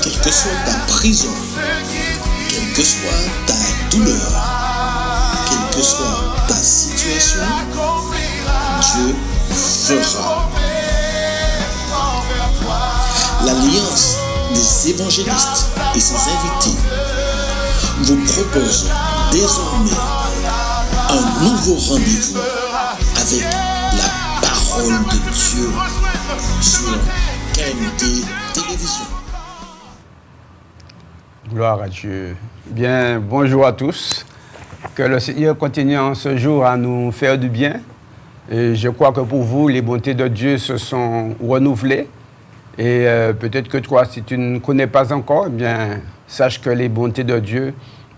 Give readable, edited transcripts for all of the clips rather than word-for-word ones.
quelle que soit ta prison, quelle que soit ta douleur, quelle que soit ta situation, Dieu fera. L'Alliance des évangélistes et ses invités vous propose désormais un nouveau rendez-vous avec la parole de Dieu sur KMT Télévision. Gloire à Dieu. Bien, bonjour à tous. Que le Seigneur continue en ce jour à nous faire du bien. Et je crois que pour vous, les bontés de Dieu se sont renouvelées. Et peut-être que toi, si tu ne connais pas encore, eh bien, sache que les bontés de Dieu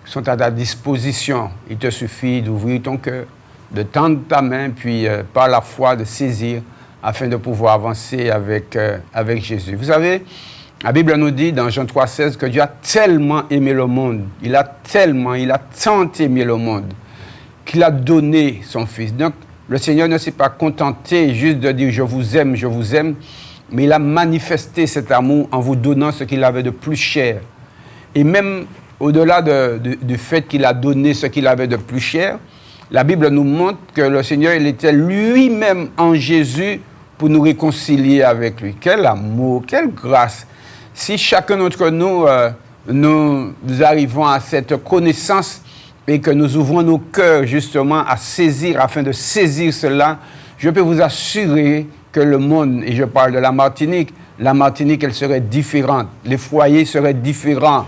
sont à ta disposition. Il te suffit d'ouvrir ton cœur, de tendre ta main, puis par la foi de saisir afin de pouvoir avancer avec Jésus. Vous savez, la Bible nous dit dans Jean 3,16 que Dieu a tellement aimé le monde, il a tant aimé le monde, qu'il a donné son Fils. Donc, le Seigneur ne s'est pas contenté juste de dire « je vous aime », mais il a manifesté cet amour en vous donnant ce qu'il avait de plus cher. Et même au-delà du fait qu'il a donné ce qu'il avait de plus cher, la Bible nous montre que le Seigneur, il était lui-même en Jésus pour nous réconcilier avec lui. Quel amour, quelle grâce. Si chacun d'entre nous, nous arrivons à cette connaissance et que nous ouvrons nos cœurs justement à saisir, afin de saisir cela, je peux vous assurer que le monde, et je parle de la Martinique, elle serait différente. Les foyers seraient différents.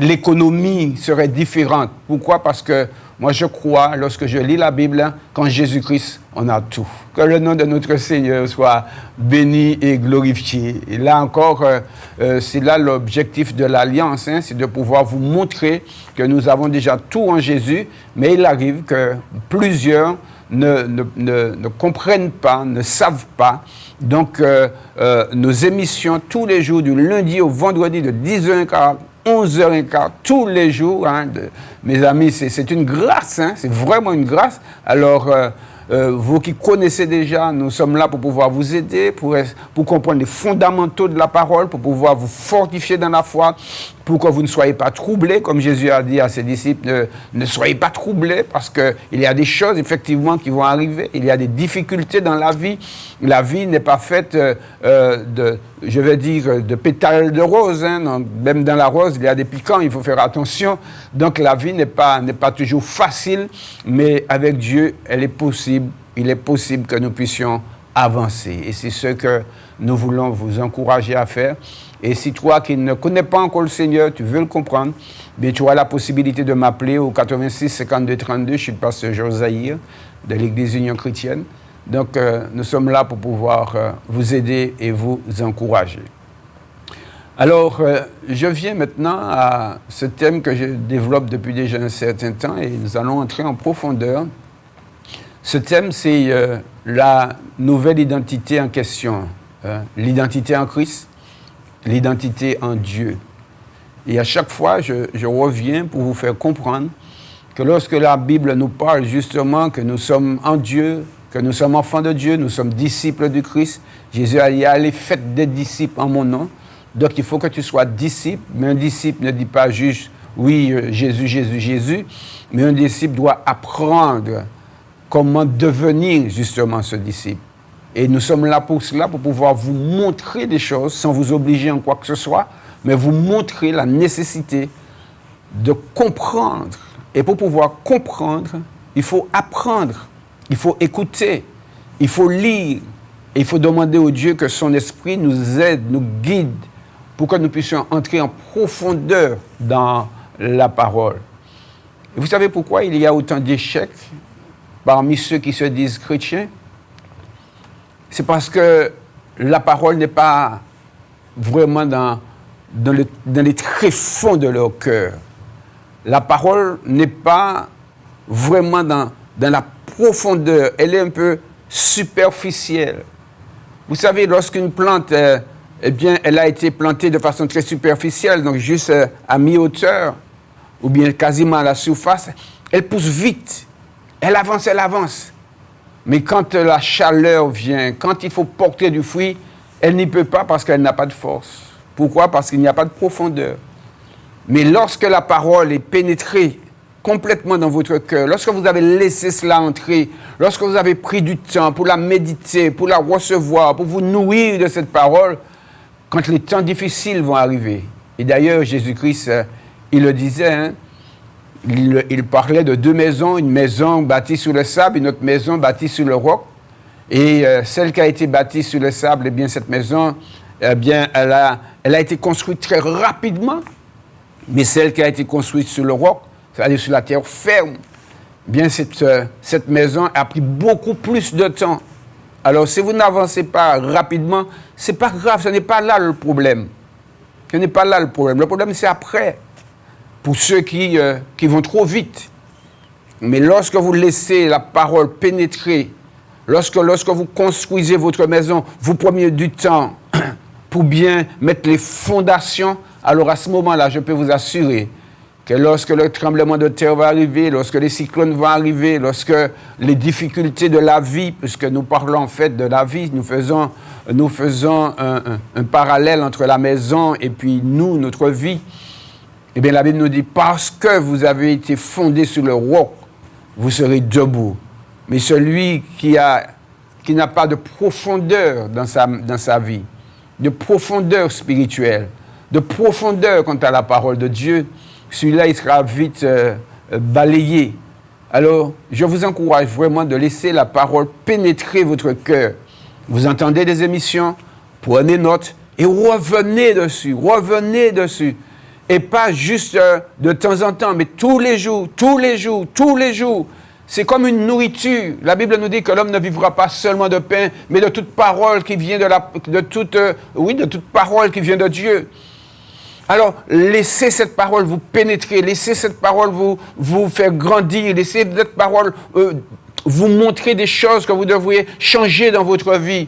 L'économie serait différente. Pourquoi? Parce que moi, je crois, lorsque je lis la Bible, qu'en Jésus-Christ, on a tout. Que le nom de notre Seigneur soit béni et glorifié. Et là encore, c'est là l'objectif de l'Alliance, c'est de pouvoir vous montrer que nous avons déjà tout en Jésus, mais il arrive que plusieurs ne comprennent pas, ne savent pas. Donc, nos émissions tous les jours, du lundi au vendredi, de 10h15, 11h15, tous les jours, mes amis, c'est une grâce, c'est vraiment une grâce. Alors, vous qui connaissez déjà, nous sommes là pour pouvoir vous aider, pour comprendre les fondamentaux de la parole, pour pouvoir vous fortifier dans la foi, pour que vous ne soyez pas troublés, comme Jésus a dit à ses disciples, ne soyez pas troublés, parce qu'il y a des choses, effectivement, qui vont arriver, il y a des difficultés dans la vie. La vie n'est pas faite de pétales de rose, même dans la rose, il y a des piquants, il faut faire attention. Donc la vie n'est pas toujours facile, mais avec Dieu, il est possible que nous puissions avancer. Et c'est ce que nous voulons vous encourager à faire. Et si toi qui ne connais pas encore le Seigneur, tu veux le comprendre, bien tu as la possibilité de m'appeler au 86 52 32. Je suis le pasteur Georges Zahir de l'Église Union Chrétienne. Donc nous sommes là pour pouvoir vous aider et vous encourager. Alors, je viens maintenant à ce thème que je développe depuis déjà un certain temps et nous allons entrer en profondeur. Ce thème, c'est la nouvelle identité en question, l'identité en Christ, l'identité en Dieu. Et à chaque fois, je reviens pour vous faire comprendre que lorsque la Bible nous parle justement que nous sommes en Dieu, que nous sommes enfants de Dieu, nous sommes disciples du Christ, Jésus a dit « Allez, faites des disciples en mon nom ». Donc, il faut que tu sois disciple, mais un disciple ne dit pas juste « Oui, Jésus », mais un disciple doit apprendre comment devenir justement ce disciple. Et nous sommes là pour cela, pour pouvoir vous montrer des choses sans vous obliger en quoi que ce soit, mais vous montrer la nécessité de comprendre. Et pour pouvoir comprendre, il faut apprendre, il faut écouter, il faut lire, et il faut demander au Dieu que son esprit nous aide, nous guide, pour que nous puissions entrer en profondeur dans la parole. Et vous savez pourquoi il y a autant d'échecs parmi ceux qui se disent chrétiens? C'est parce que la parole n'est pas vraiment dans les tréfonds de leur cœur. La parole n'est pas vraiment dans la profondeur. Elle est un peu superficielle. Vous savez, lorsqu'une plante, elle a été plantée de façon très superficielle, donc juste à mi-hauteur, ou bien quasiment à la surface, elle pousse vite. Elle avance. Mais quand la chaleur vient, quand il faut porter du fruit, Elle n'y peut pas parce qu'elle n'a pas de force. Pourquoi? Parce qu'il n'y a pas de profondeur. Mais lorsque la parole est pénétrée complètement dans votre cœur, lorsque vous avez laissé cela entrer, lorsque vous avez pris du temps pour la méditer, pour la recevoir, pour vous nourrir de cette parole, quand les temps difficiles vont arriver. Et d'ailleurs, Jésus-Christ, il le disait, hein, il parlait de deux maisons, une maison bâtie sur le sable, une autre maison bâtie sur le roc. Et celle qui a été bâtie sur le sable, eh bien, cette maison, eh bien, elle a été construite très rapidement. Mais celle qui a été construite sur le roc, c'est-à-dire sur la terre ferme, eh bien, cette maison a pris beaucoup plus de temps. Alors, si vous n'avancez pas rapidement, ce n'est pas grave, ce n'est pas là le problème. Ce n'est pas là le problème. Le problème, c'est après, pour ceux qui vont trop vite. Mais lorsque vous laissez la parole pénétrer, lorsque vous construisez votre maison, vous prenez du temps pour bien mettre les fondations, alors à ce moment-là, je peux vous assurer que lorsque le tremblement de terre va arriver, lorsque les cyclones vont arriver, lorsque les difficultés de la vie, puisque nous parlons en fait de la vie, nous faisons un parallèle entre la maison et puis nous, notre vie, eh bien la Bible nous dit, parce que vous avez été fondé sur le roc, vous serez debout. Mais celui qui n'a pas de profondeur dans sa vie, de profondeur spirituelle, de profondeur quant à la parole de Dieu, celui-là, il sera vite balayé. Alors, je vous encourage vraiment de laisser la parole pénétrer votre cœur. Vous entendez des émissions, prenez note et revenez dessus. Et pas juste de temps en temps, mais tous les jours. C'est comme une nourriture. La Bible nous dit que l'homme ne vivra pas seulement de pain, mais de toute parole qui vient de toute parole qui vient de Dieu. Alors, laissez cette parole vous pénétrer, laissez cette parole vous faire grandir, laissez cette parole vous montrer des choses que vous devriez changer dans votre vie.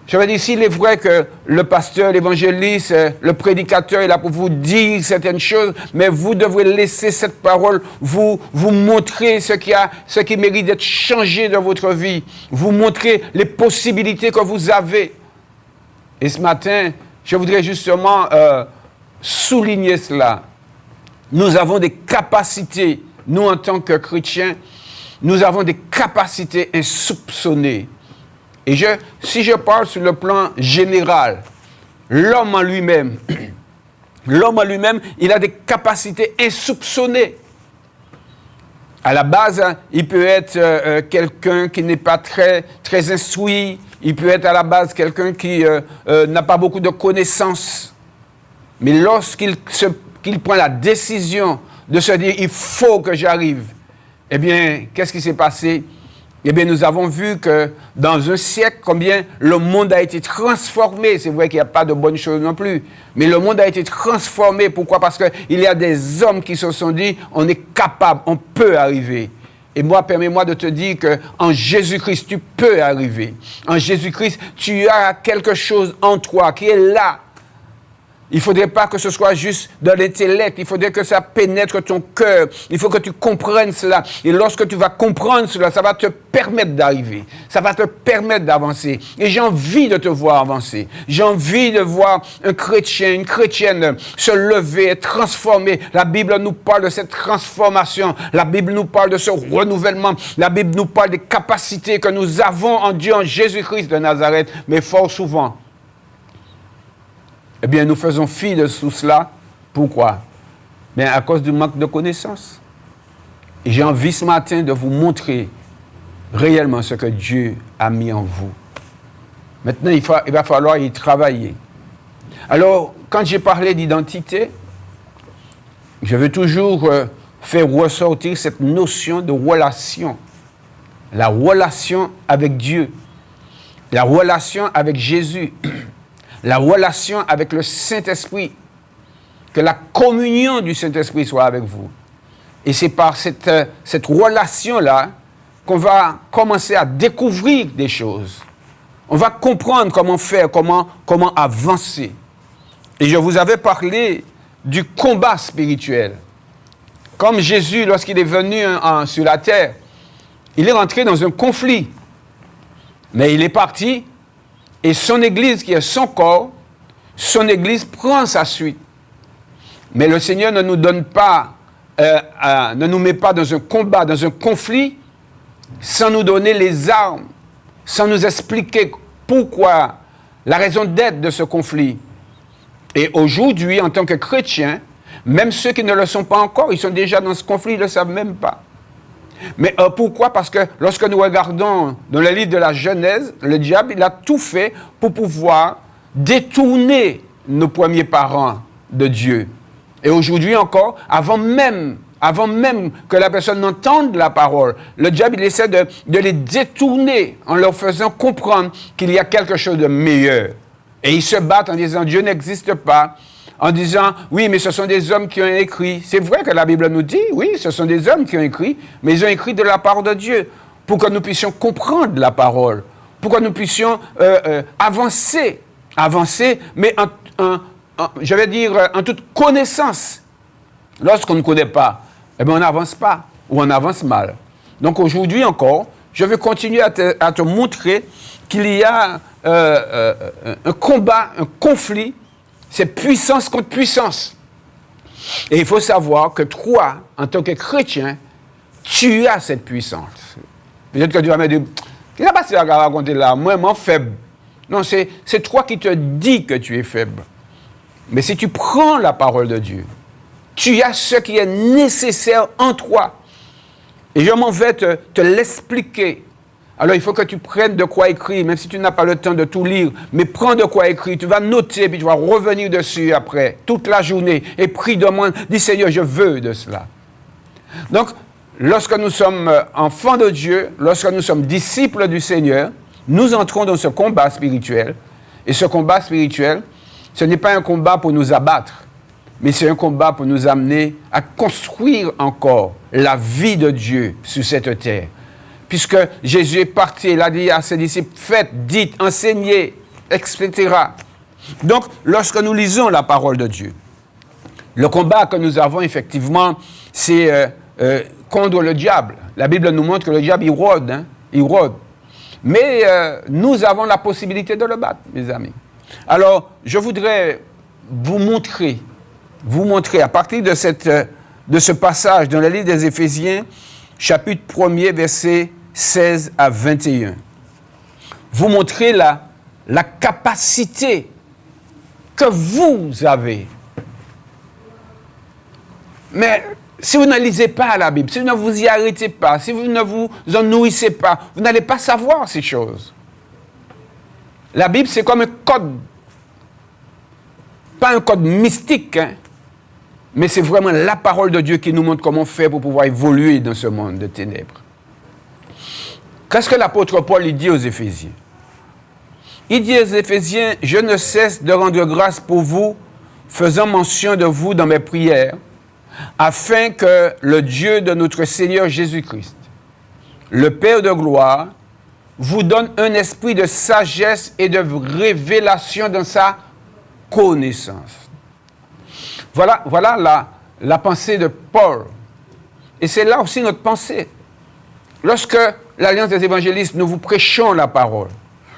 Je veux dire, s'il est vrai que le pasteur, l'évangéliste, le prédicateur est là pour vous dire certaines choses, mais vous devrez laisser cette parole vous montrer ce qui mérite d'être changé dans votre vie, vous montrer les possibilités que vous avez. Et ce matin, je voudrais justement souligner cela. Nous avons des capacités, nous en tant que chrétiens, nous avons des capacités insoupçonnées. Et si je parle sur le plan général, l'homme en lui-même, il a des capacités insoupçonnées. À la base, il peut être quelqu'un qui n'est pas très, très instruit. Il peut être à la base quelqu'un qui n'a pas beaucoup de connaissances. Mais lorsqu'il prend la décision de se dire « il faut que j'arrive », eh bien, qu'est-ce qui s'est passé? Eh bien, nous avons vu que dans un siècle, combien le monde a été transformé. C'est vrai qu'il n'y a pas de bonnes choses non plus, mais le monde a été transformé. Pourquoi? Parce qu'il y a des hommes qui se sont dit « on est capable, on peut arriver ». Et moi, permets-moi de te dire qu'en Jésus-Christ, tu peux arriver. En Jésus-Christ, tu as quelque chose en toi qui est là. Il ne faudrait pas que ce soit juste de l'intellect. Il faudrait que ça pénètre ton cœur. Il faut que tu comprennes cela. Et lorsque tu vas comprendre cela, ça va te permettre d'arriver. Ça va te permettre d'avancer. Et j'ai envie de te voir avancer. J'ai envie de voir un chrétien, une chrétienne se lever, être transformé. La Bible nous parle de cette transformation. La Bible nous parle de ce renouvellement. La Bible nous parle des capacités que nous avons en Dieu, en Jésus-Christ de Nazareth. Mais fort souvent, eh bien, nous faisons fi de tout cela. Pourquoi? Bien, à cause du manque de connaissances. Et j'ai envie ce matin de vous montrer réellement ce que Dieu a mis en vous. Maintenant, il va falloir y travailler. Alors, quand j'ai parlé d'identité, je veux toujours faire ressortir cette notion de relation. La relation avec Dieu. La relation avec Jésus. La relation avec le Saint-Esprit, que la communion du Saint-Esprit soit avec vous. Et c'est par cette relation-là qu'on va commencer à découvrir des choses. On va comprendre comment faire, comment avancer. Et je vous avais parlé du combat spirituel. Comme Jésus, lorsqu'il est venu sur la terre, il est rentré dans un conflit. Mais il est parti. et son Église qui est son corps, son Église prend sa suite. Mais le Seigneur ne nous donne pas, ne nous met pas dans un combat, dans un conflit, sans nous donner les armes, sans nous expliquer pourquoi, la raison d'être de ce conflit. Et aujourd'hui, en tant que chrétiens, même ceux qui ne le sont pas encore, ils sont déjà dans ce conflit, ils ne le savent même pas. Mais pourquoi? Parce que lorsque nous regardons dans le livre de la Genèse, le diable, il a tout fait pour pouvoir détourner nos premiers parents de Dieu. Et aujourd'hui encore, avant même que la personne n'entende la parole, le diable, il essaie de les détourner en leur faisant comprendre qu'il y a quelque chose de meilleur. Et ils se battent en disant, Dieu n'existe pas, en disant, oui, mais ce sont des hommes qui ont écrit. C'est vrai que la Bible nous dit, oui, ce sont des hommes qui ont écrit, mais ils ont écrit de la part de Dieu, pour que nous puissions comprendre la parole, pour que nous puissions avancer, mais je vais dire, en toute connaissance. Lorsqu'on ne connaît pas, eh bien, on n'avance pas, ou on avance mal. Donc aujourd'hui encore, je vais continuer à te montrer qu'il y a un combat, un conflit, c'est puissance contre puissance. Et il faut savoir que toi, en tant que chrétien, tu as cette puissance. Peut-être que tu vas me dire, qu'est-ce que tu vas raconter là? Moi, je suis faible. Non, c'est toi qui te dis que tu es faible. Mais si tu prends la parole de Dieu, tu as ce qui est nécessaire en toi. Et je m'en vais te l'expliquer. Alors, il faut que tu prennes de quoi écrire, même si tu n'as pas le temps de tout lire. Mais prends de quoi écrire. Tu vas noter, puis tu vas revenir dessus après, toute la journée. Et prie, demande, dis Seigneur, je veux de cela. Donc, lorsque nous sommes enfants de Dieu, lorsque nous sommes disciples du Seigneur, nous entrons dans ce combat spirituel. Et ce combat spirituel, ce n'est pas un combat pour nous abattre, mais c'est un combat pour nous amener à construire encore la vie de Dieu sur cette terre. Puisque Jésus est parti, il a dit à ses disciples, faites, dites, enseignez, etc. Donc, lorsque nous lisons la parole de Dieu, le combat que nous avons effectivement, c'est contre le diable. La Bible nous montre que le diable, il rôde. Mais nous avons la possibilité de le battre, mes amis. Alors, je voudrais vous montrer à partir de ce passage dans le livre des Éphésiens, chapitre 1er, versets 16 à 21. Vous montrer la capacité que vous avez. Mais si vous ne lisez pas la Bible, si vous ne vous y arrêtez pas, si vous ne vous en nourrissez pas, vous n'allez pas savoir ces choses. La Bible, c'est comme un code. Pas un code mystique, hein, mais c'est vraiment la parole de Dieu qui nous montre comment faire pour pouvoir évoluer dans ce monde de ténèbres. Qu'est-ce que l'apôtre Paul dit aux Éphésiens? Il dit aux Éphésiens, « Je ne cesse de rendre grâce pour vous, faisant mention de vous dans mes prières, afin que le Dieu de notre Seigneur Jésus-Christ, le Père de gloire, vous donne un esprit de sagesse et de révélation dans sa connaissance. » Voilà la pensée de Paul. Et c'est là aussi notre pensée. Lorsque l'Alliance des évangélistes, nous vous prêchons la parole,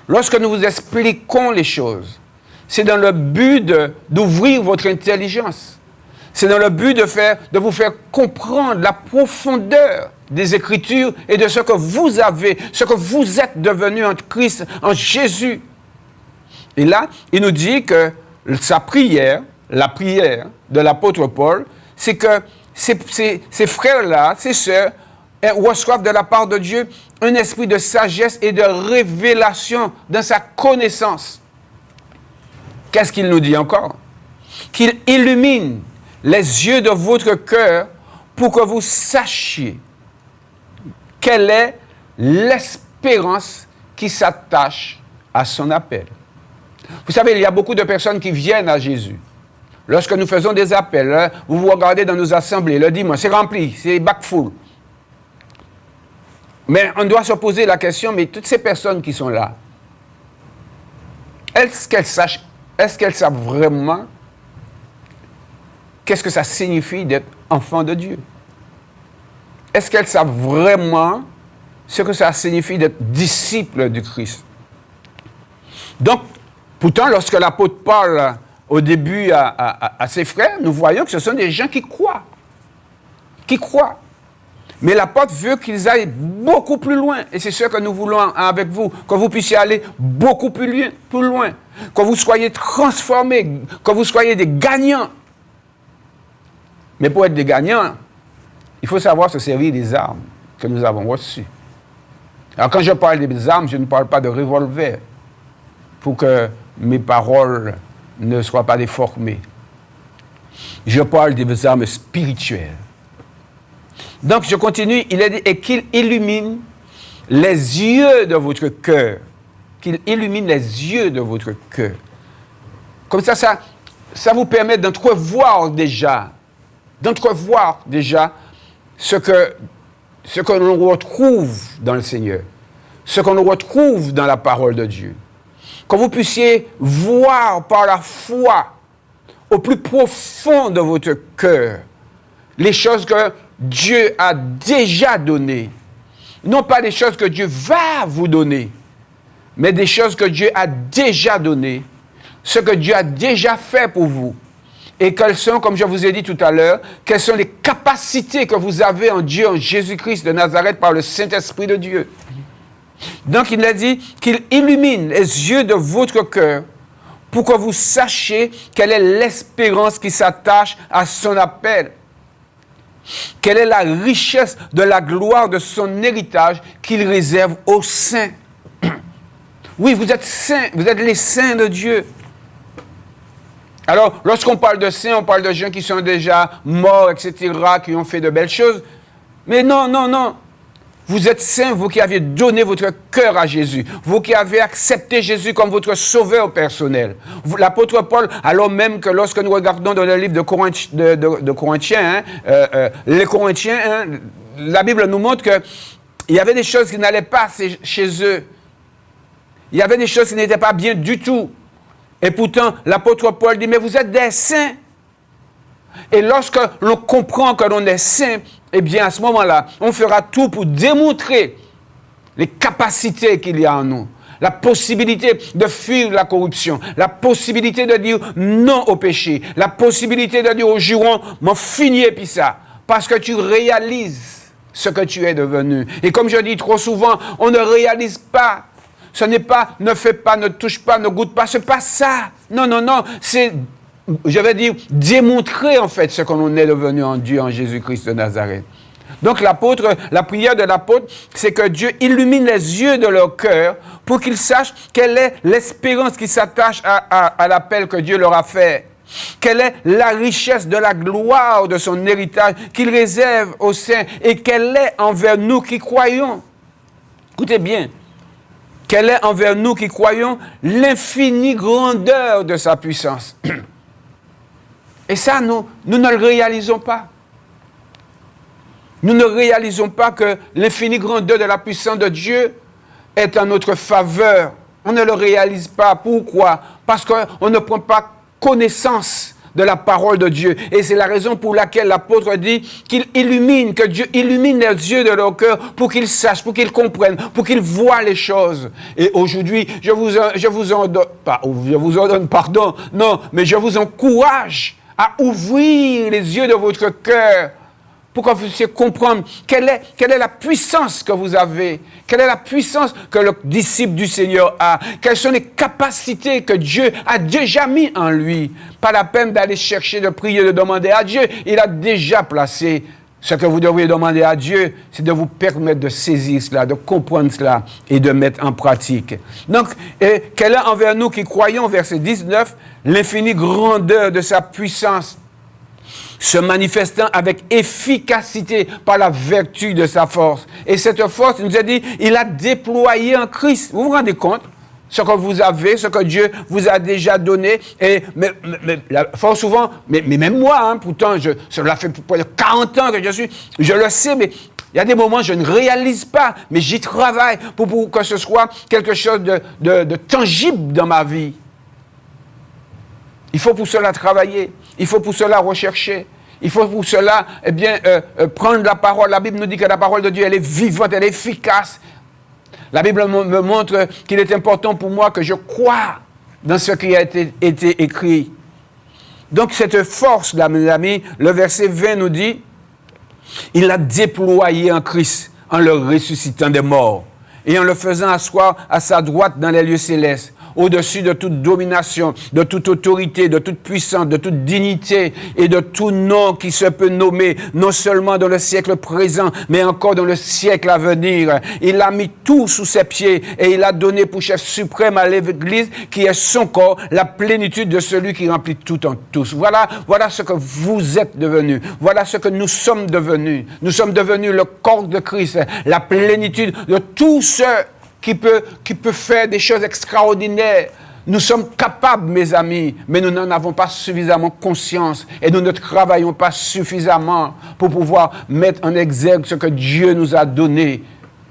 lorsque nous vous expliquons les choses, c'est dans le but d'ouvrir votre intelligence. C'est dans le but de vous faire comprendre la profondeur des Écritures et de ce que vous avez, ce que vous êtes devenu en Christ, en Jésus. Et là, il nous dit que sa prière, la prière de l'apôtre Paul, c'est que ces frères-là, ces sœurs, reçoivent de la part de Dieu un esprit de sagesse et de révélation dans sa connaissance. Qu'est-ce qu'il nous dit encore? Qu'il illumine les yeux de votre cœur pour que vous sachiez quelle est l'espérance qui s'attache à son appel. Vous savez, il y a beaucoup de personnes qui viennent à Jésus. Lorsque nous faisons des appels, hein, vous vous regardez dans nos assemblées, le dimanche, c'est rempli, c'est back full. Mais on doit se poser la question, mais toutes ces personnes qui sont là, est-ce qu'elles savent vraiment qu'est-ce que ça signifie d'être enfant de Dieu? Est-ce qu'elles savent vraiment ce que ça signifie d'être disciple du Christ? Donc, pourtant, lorsque l'apôtre parle au début à ses frères, nous voyons que ce sont des gens qui croient. Qui croient. Mais l'apôtre veut qu'ils aillent beaucoup plus loin. Et c'est ce que nous voulons avec vous, que vous puissiez aller beaucoup plus loin. Que vous soyez transformés, que vous soyez des gagnants. Mais pour être des gagnants, il faut savoir se servir des armes que nous avons reçues. Alors quand je parle des armes, je ne parle pas de revolver pour que mes paroles ne soient pas déformées. Je parle des armes spirituelles. Donc je continue, il a dit, et qu'il illumine les yeux de votre cœur. Qu'il illumine les yeux de votre cœur. Comme ça vous permet d'entrevoir déjà ce que l'on retrouve dans le Seigneur, ce qu'on retrouve dans la parole de Dieu. Que vous puissiez voir par la foi, au plus profond de votre cœur, les choses que Dieu a déjà données. Non pas des choses que Dieu va vous donner, mais des choses que Dieu a déjà données, ce que Dieu a déjà fait pour vous. Et quelles sont, comme je vous ai dit tout à l'heure, quelles sont les capacités que vous avez en Dieu, en Jésus-Christ de Nazareth, par le Saint-Esprit de Dieu. Donc il a dit qu'il illumine les yeux de votre cœur pour que vous sachiez quelle est l'espérance qui s'attache à son appel. Quelle est la richesse de la gloire de son héritage qu'il réserve aux saints. Oui, vous êtes saints, vous êtes les saints de Dieu. Alors, lorsqu'on parle de saints, on parle de gens qui sont déjà morts, etc., qui ont fait de belles choses. Mais non. Vous êtes saints, vous qui avez donné votre cœur à Jésus. Vous qui avez accepté Jésus comme votre sauveur personnel. L'apôtre Paul, alors même que lorsque nous regardons dans le livre de Corinthiens, les Corinthiens, la Bible nous montre qu'il y avait des choses qui n'allaient pas chez eux. Il y avait des choses qui n'étaient pas bien du tout. Et pourtant, l'apôtre Paul dit, mais vous êtes des saints. Et lorsque l'on comprend que l'on est saint, eh bien, à ce moment-là, on fera tout pour démontrer les capacités qu'il y a en nous. La possibilité de fuir la corruption. La possibilité de dire non au péché. La possibilité de dire au juron, m'en finis et puis ça. Parce que tu réalises ce que tu es devenu. Et comme je dis trop souvent, on ne réalise pas. Ce n'est pas, ne fais pas, ne touche pas, ne goûte pas. Ce n'est pas ça. Non. C'est, je vais dire, démontrer en fait ce qu'on est devenu en Dieu, en Jésus-Christ de Nazareth. Donc la prière de l'apôtre, c'est que Dieu illumine les yeux de leur cœur pour qu'ils sachent quelle est l'espérance qui s'attache à l'appel que Dieu leur a fait. Quelle est la richesse de la gloire de son héritage qu'il réserve aux saints et quelle est envers nous qui croyons. Écoutez bien. Quelle est envers nous qui croyons l'infinie grandeur de sa puissance. Et ça, nous ne le réalisons pas. Nous ne réalisons pas que l'infinie grandeur de la puissance de Dieu est en notre faveur. On ne le réalise pas. Pourquoi? Parce qu'on ne prend pas connaissance de la parole de Dieu. Et c'est la raison pour laquelle l'apôtre dit qu'il illumine, que Dieu illumine les yeux de leur cœur pour qu'ils sachent, pour qu'ils comprennent, pour qu'ils voient les choses. Et aujourd'hui, je vous encourage à ouvrir les yeux de votre cœur pour que vous puissiez comprendre quelle est la puissance que vous avez, quelle est la puissance que le disciple du Seigneur a, quelles sont les capacités que Dieu a déjà mis en lui. Pas la peine d'aller chercher, de prier, de demander à Dieu. Il a déjà placé. Ce que vous devriez demander à Dieu, c'est de vous permettre de saisir cela, de comprendre cela et de mettre en pratique. Donc, quelle est envers nous qui croyons, verset 19, l'infinie grandeur de sa puissance, se manifestant avec efficacité par la vertu de sa force. Et cette force, il nous a dit, il a déployé en Christ. Vous vous rendez compte? Ce que vous avez, ce que Dieu vous a déjà donné. Et, fort souvent, mais même moi, pourtant, cela fait plus de 40 ans que je le sais, mais il y a des moments où je ne réalise pas, mais j'y travaille pour que ce soit quelque chose de tangible dans ma vie. Il faut pour cela travailler. Il faut pour cela rechercher. Il faut pour cela, prendre la parole. La Bible nous dit que la parole de Dieu, elle est vivante, elle est efficace. La Bible me montre qu'il est important pour moi que je croie dans ce qui a été écrit. Donc cette force-là, mes amis, le verset 20 nous dit, il l'a déployé en Christ en le ressuscitant des morts et en le faisant asseoir à sa droite dans les lieux célestes, au-dessus de toute domination, de toute autorité, de toute puissance, de toute dignité et de tout nom qui se peut nommer, non seulement dans le siècle présent, mais encore dans le siècle à venir. Il a mis tout sous ses pieds et il a donné pour chef suprême à l'Église, qui est son corps, la plénitude de celui qui remplit tout en tous. Voilà ce que vous êtes devenus. Voilà ce que nous sommes devenus. Nous sommes devenus le corps de Christ, la plénitude de tout ce qui peut faire des choses extraordinaires. Nous sommes capables, mes amis, mais nous n'en avons pas suffisamment conscience et nous ne travaillons pas suffisamment pour pouvoir mettre en exergue ce que Dieu nous a donné.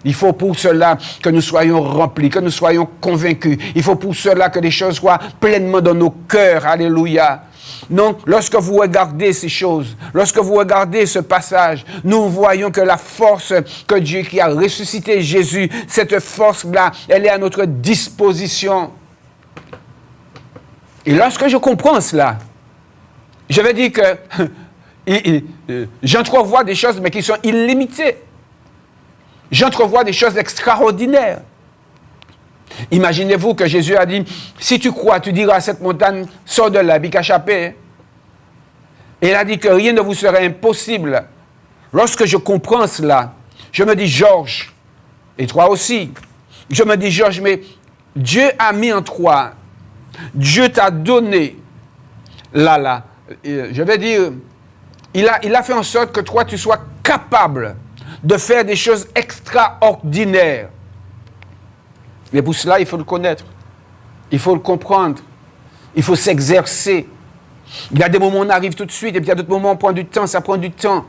Il faut pour cela que nous soyons remplis, que nous soyons convaincus. Il faut pour cela que les choses soient pleinement dans nos cœurs. Alléluia. Donc, lorsque vous regardez ces choses, lorsque vous regardez ce passage, nous voyons que la force que Dieu qui a ressuscité Jésus, cette force-là, elle est à notre disposition. Et lorsque je comprends cela, je vais dire que j'entrevois des choses, mais qui sont illimitées. J'entrevois des choses extraordinaires. Imaginez-vous que Jésus a dit, si tu crois, tu diras à cette montagne, sors de là, bicachapé. Et il a dit que rien ne vous serait impossible. Lorsque je comprends cela, je me dis, Georges, et toi aussi, je me dis, Georges, mais Dieu a mis en toi, Dieu t'a donné, je vais dire, il a fait en sorte que toi, tu sois capable de faire des choses extraordinaires. Mais pour cela, il faut le connaître. Il faut le comprendre. Il faut s'exercer. Il y a des moments où on arrive tout de suite, et puis il y a d'autres moments où on prend du temps, ça prend du temps.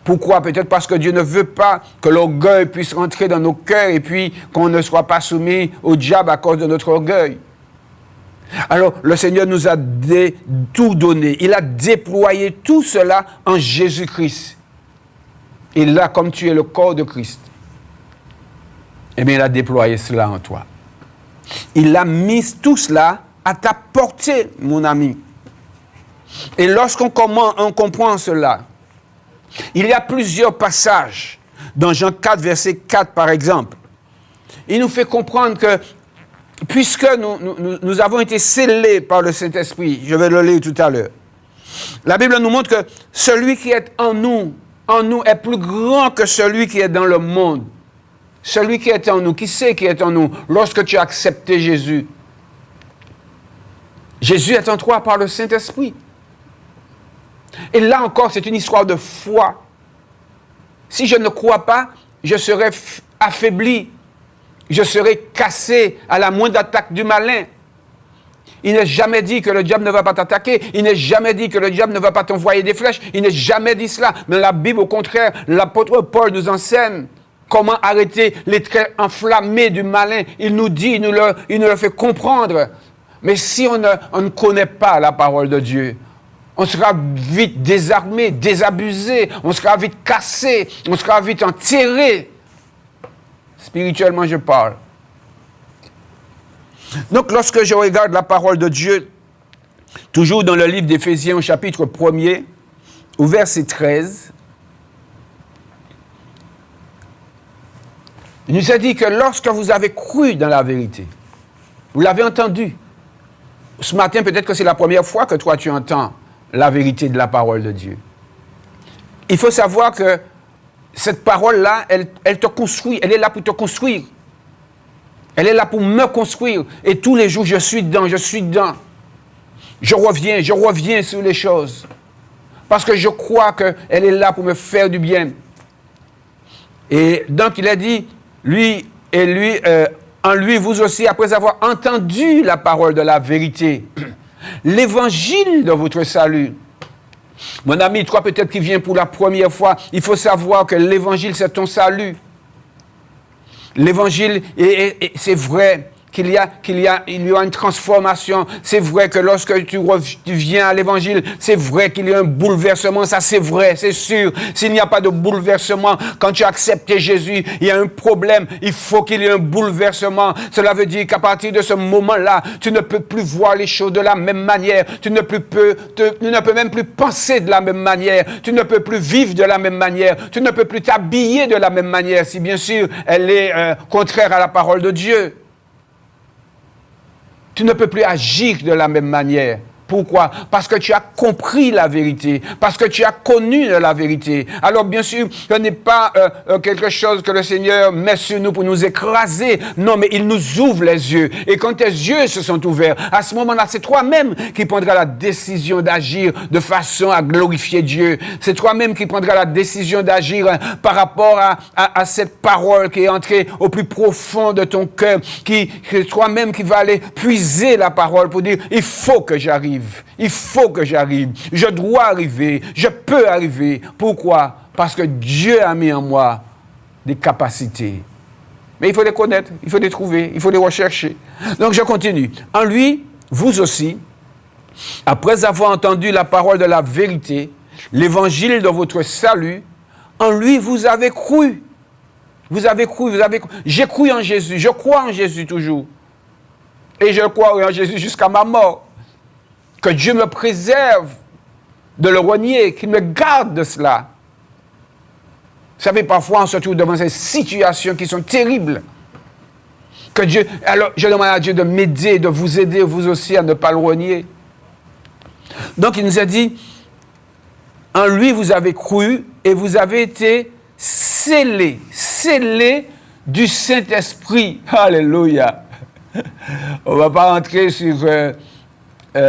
Pourquoi? Peut-être parce que Dieu ne veut pas que l'orgueil puisse rentrer dans nos cœurs et puis qu'on ne soit pas soumis au diable à cause de notre orgueil. Alors, le Seigneur nous a tout donné. Il a déployé tout cela en Jésus-Christ. Et là, comme tu es le corps de Christ, eh bien, il a déployé cela en toi. Il a mis tout cela à ta portée, mon ami. Et lorsqu'on comprend cela, il y a plusieurs passages. Dans Jean 4, verset 4, par exemple, il nous fait comprendre que, puisque nous avons été scellés par le Saint-Esprit, je vais le lire tout à l'heure, la Bible nous montre que celui qui est en nous est plus grand que celui qui est dans le monde. Celui qui est en nous, qui sait qui est en nous lorsque tu as accepté Jésus? Jésus est en toi par le Saint-Esprit. Et là encore, c'est une histoire de foi. Si je ne crois pas, je serai affaibli. Je serai cassé à la moindre attaque du malin. Il n'est jamais dit que le diable ne va pas t'attaquer. Il n'est jamais dit que le diable ne va pas t'envoyer des flèches. Il n'est jamais dit cela. Mais la Bible, au contraire, l'apôtre Paul nous enseigne comment arrêter les traits enflammés du malin. Il nous dit, il nous le fait comprendre. Mais si on ne connaît pas la parole de Dieu, on sera vite désarmé, désabusé, on sera vite cassé, on sera vite enterré. Spirituellement, je parle. Donc, lorsque je regarde la parole de Dieu, toujours dans le livre d'Éphésiens, au chapitre 1er, au verset 13, il nous a dit que lorsque vous avez cru dans la vérité, vous l'avez entendu. Ce matin, peut-être que c'est la première fois que toi, tu entends la vérité de la parole de Dieu. Il faut savoir que cette parole-là, elle te construit, elle est là pour te construire. Elle est là pour me construire. Et tous les jours, je suis dedans. Je reviens sur les choses. Parce que je crois qu'elle est là pour me faire du bien. Et donc, il a dit, en lui, vous aussi, après avoir entendu la parole de la vérité, l'évangile de votre salut. Mon ami, toi peut-être qui viens pour la première fois, il faut savoir que l'évangile, c'est ton salut. L'évangile, c'est vrai il y a une transformation. C'est vrai que lorsque tu viens à l'évangile, c'est vrai qu'il y a un bouleversement. Ça, c'est vrai, c'est sûr. S'il n'y a pas de bouleversement, quand tu as accepté Jésus, il y a un problème. Il faut qu'il y ait un bouleversement. Cela veut dire qu'à partir de ce moment-là, tu ne peux plus voir les choses de la même manière. Tu ne peux même plus penser de la même manière. Tu ne peux plus vivre de la même manière. Tu ne peux plus t'habiller de la même manière, si bien sûr elle est contraire à la parole de Dieu. Tu ne peux plus agir de la même manière. Pourquoi? Parce que tu as compris la vérité, parce que tu as connu la vérité. Alors bien sûr, ce n'est pas quelque chose que le Seigneur met sur nous pour nous écraser. Non, mais il nous ouvre les yeux. Et quand tes yeux se sont ouverts, à ce moment-là, c'est toi-même qui prendras la décision d'agir de façon à glorifier Dieu. C'est toi-même qui prendras la décision d'agir par rapport à cette parole qui est entrée au plus profond de ton cœur. C'est toi-même qui va aller puiser la parole pour dire, il faut que j'arrive. Il faut que j'arrive. Je dois arriver. Je peux arriver. Pourquoi? Parce que Dieu a mis en moi des capacités. Mais il faut les connaître, il faut les trouver, il faut les rechercher. Donc je continue. En lui, vous aussi, après avoir entendu la parole de la vérité, l'évangile de votre salut, en lui vous avez cru. Vous avez cru. J'ai cru en Jésus. Je crois en Jésus toujours. Et je crois en Jésus jusqu'à ma mort. Que Dieu me préserve de le renier, qu'il me garde de cela. Vous savez, parfois, on se trouve devant ces situations qui sont terribles. Que Dieu, alors, je demande à Dieu de m'aider, de vous aider, vous aussi, à ne pas le renier. Donc, il nous a dit, en lui, vous avez cru et vous avez été scellés du Saint-Esprit. Alléluia. On ne va pas rentrer sur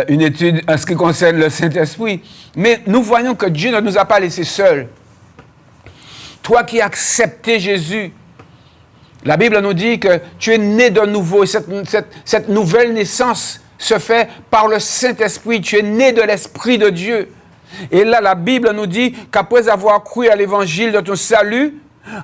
une étude en ce qui concerne le Saint-Esprit. Mais nous voyons que Dieu ne nous a pas laissés seuls. Toi qui as accepté Jésus, la Bible nous dit que tu es né de nouveau. Et cette nouvelle naissance se fait par le Saint-Esprit. Tu es né de l'Esprit de Dieu. Et là, la Bible nous dit qu'après avoir cru à l'évangile de ton salut,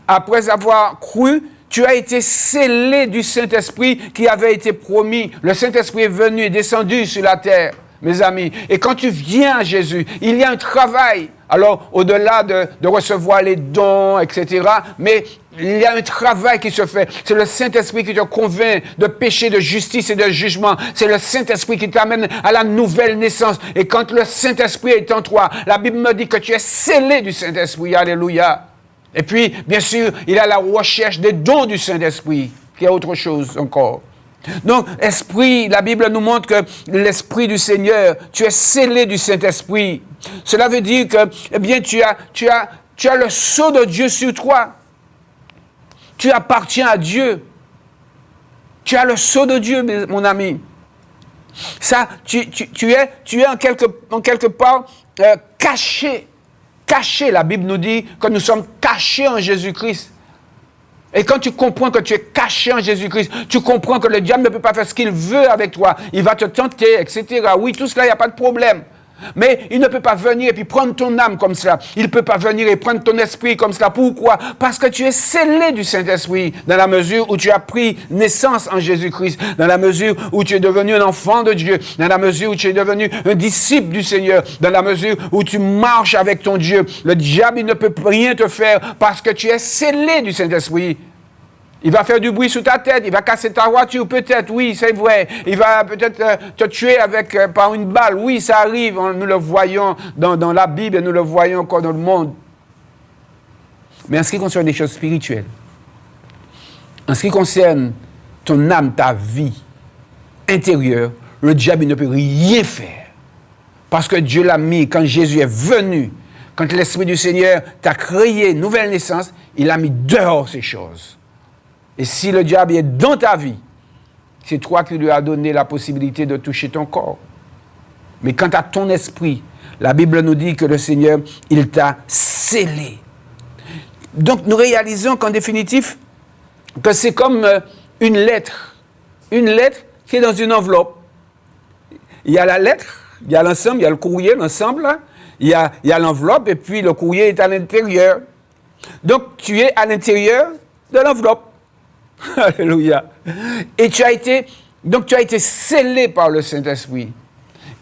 après avoir cru, tu as été scellé du Saint-Esprit qui avait été promis. Le Saint-Esprit est venu et descendu sur la terre, mes amis. Et quand tu viens à Jésus, il y a un travail. Alors, au-delà de recevoir les dons, etc., mais il y a un travail qui se fait. C'est le Saint-Esprit qui te convainc de péché, de justice et de jugement. C'est le Saint-Esprit qui t'amène à la nouvelle naissance. Et quand le Saint-Esprit est en toi, la Bible me dit que tu es scellé du Saint-Esprit. Alléluia. Et puis, bien sûr, il y a la recherche des dons du Saint-Esprit, qui est autre chose encore. Donc, esprit, la Bible nous montre que l'Esprit du Seigneur, tu es scellé du Saint-Esprit. Cela veut dire que, eh bien, tu as le sceau de Dieu sur toi. Tu appartiens à Dieu. Tu as le sceau de Dieu, mon ami. Ça, tu es en quelque part caché. Caché, la Bible nous dit que nous sommes cachés en Jésus-Christ. Et quand tu comprends que tu es caché en Jésus-Christ, tu comprends que le diable ne peut pas faire ce qu'il veut avec toi. Il va te tenter, etc. Oui, tout cela, il n'y a pas de problème. Mais il ne peut pas venir et puis prendre ton âme comme cela. Il ne peut pas venir et prendre ton esprit comme cela. Pourquoi? Parce que tu es scellé du Saint-Esprit dans la mesure où tu as pris naissance en Jésus-Christ, dans la mesure où tu es devenu un enfant de Dieu, dans la mesure où tu es devenu un disciple du Seigneur, dans la mesure où tu marches avec ton Dieu. Le diable, il ne peut rien te faire parce que tu es scellé du Saint-Esprit. Il va faire du bruit sous ta tête, il va casser ta voiture, peut-être, oui, c'est vrai. Il va peut-être te tuer par une balle, oui, ça arrive, nous le voyons dans la Bible et nous le voyons encore dans le monde. Mais en ce qui concerne les choses spirituelles, en ce qui concerne ton âme, ta vie intérieure, le diable il ne peut rien faire. Parce que Dieu l'a mis, quand Jésus est venu, quand l'Esprit du Seigneur t'a créé nouvelle naissance, il a mis dehors ces choses. Et si le diable est dans ta vie, c'est toi qui lui as donné la possibilité de toucher ton corps. Mais quant à ton esprit, la Bible nous dit que le Seigneur, il t'a scellé. Donc nous réalisons qu'en définitive, que c'est comme une lettre qui est dans une enveloppe. Il y a la lettre, il y a l'ensemble, il y a le courrier, l'ensemble, là. Il y a l'enveloppe et puis le courrier est à l'intérieur. Donc tu es à l'intérieur de l'enveloppe. Alléluia. Et tu as été scellé par le Saint-Esprit.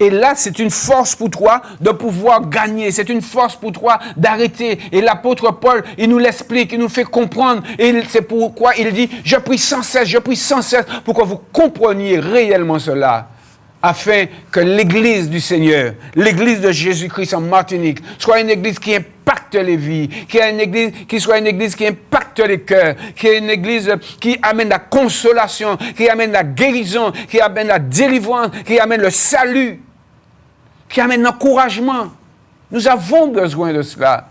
Et là, c'est une force pour toi de pouvoir gagner. C'est une force pour toi d'arrêter. Et l'apôtre Paul, il nous l'explique, il nous fait comprendre. Et c'est pourquoi il dit, je prie sans cesse pour que vous compreniez réellement cela. Afin que l'Église du Seigneur, l'Église de Jésus-Christ en Martinique, soit une Église qui impacte les vies, qui soit une Église qui impacte les cœurs, qui est une Église qui amène la consolation, qui amène la guérison, qui amène la délivrance, qui amène le salut, qui amène l'encouragement. Nous avons besoin de cela.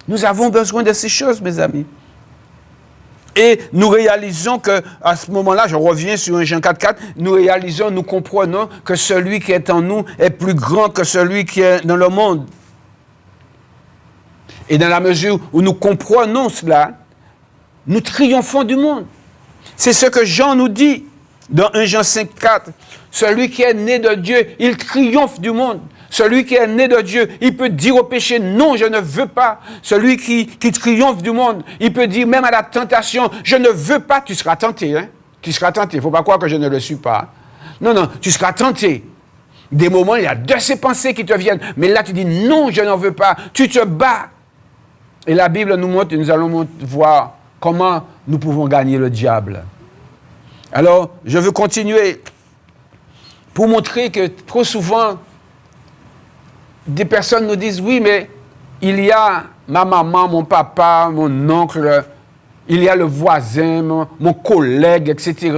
Nous avons besoin de ces choses, mes amis. Et nous réalisons que, à ce moment-là, je reviens sur 1 Jean 4,4, nous comprenons que celui qui est en nous est plus grand que celui qui est dans le monde. Et dans la mesure où nous comprenons cela, nous triomphons du monde. C'est ce que Jean nous dit dans 1 Jean 5,4. Celui qui est né de Dieu, il triomphe du monde. Celui qui est né de Dieu, il peut dire au péché, non, je ne veux pas. Celui qui triomphe du monde, il peut dire même à la tentation, je ne veux pas. Tu seras tenté, hein? Tu seras tenté. Il ne faut pas croire que je ne le suis pas. Non, tu seras tenté. Des moments, il y a de ces pensées qui te viennent. Mais là, tu dis, non, je n'en veux pas. Tu te bats. Et la Bible nous montre, et nous allons voir comment nous pouvons gagner le diable. Alors, je veux continuer pour montrer que trop souvent, des personnes nous disent, oui, mais il y a ma maman, mon papa, mon oncle, il y a le voisin, mon collègue, etc.,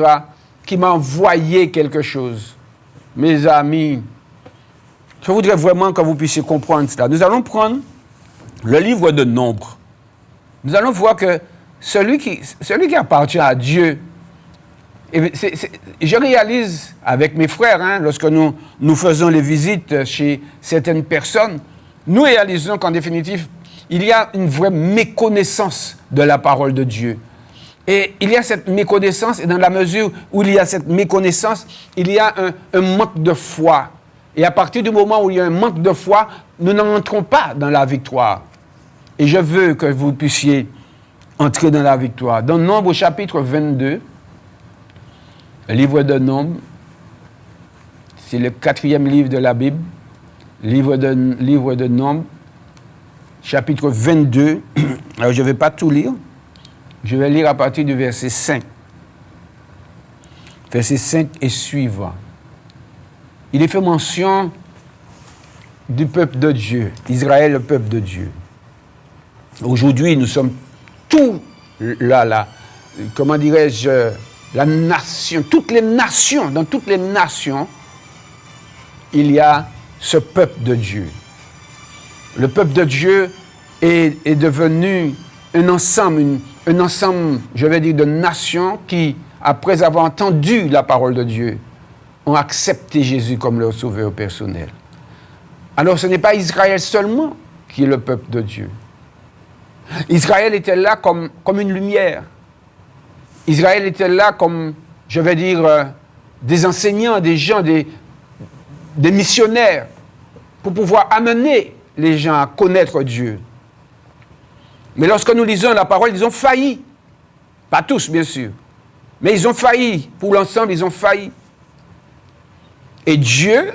qui m'a envoyé quelque chose. Mes amis, je voudrais vraiment que vous puissiez comprendre cela. Nous allons prendre le livre de Nombres. Nous allons voir que celui qui appartient à Dieu, je réalise avec mes frères, lorsque nous faisons les visites chez certaines personnes, nous réalisons qu'en définitive, il y a une vraie méconnaissance de la parole de Dieu. Et il y a cette méconnaissance, et dans la mesure où il y a cette méconnaissance, il y a un manque de foi. Et à partir du moment où il y a un manque de foi, nous n'entrons pas dans la victoire. Et je veux que vous puissiez entrer dans la victoire. Dans Nombres chapitre 22, le livre de Nombres, c'est le 4e livre de la Bible, livre de Nombres, chapitre 22. Alors, je ne vais pas tout lire. Je vais lire à partir du verset 5. Verset 5 et suivant. Il est fait mention du peuple de Dieu, Israël, le peuple de Dieu. Aujourd'hui, nous sommes tous là, comment dirais-je, la nation, toutes les nations, dans toutes les nations, il y a ce peuple de Dieu. Le peuple de Dieu est devenu un ensemble, je vais dire, de nations qui, après avoir entendu la parole de Dieu, ont accepté Jésus comme leur sauveur personnel. Alors ce n'est pas Israël seulement qui est le peuple de Dieu. Israël était là comme une lumière. Israël était là comme, je vais dire, des enseignants, des gens, des missionnaires, pour pouvoir amener les gens à connaître Dieu. Mais lorsque nous lisons la parole, ils ont failli. Pas tous, bien sûr. Mais ils ont failli. Pour l'ensemble, ils ont failli. Et Dieu,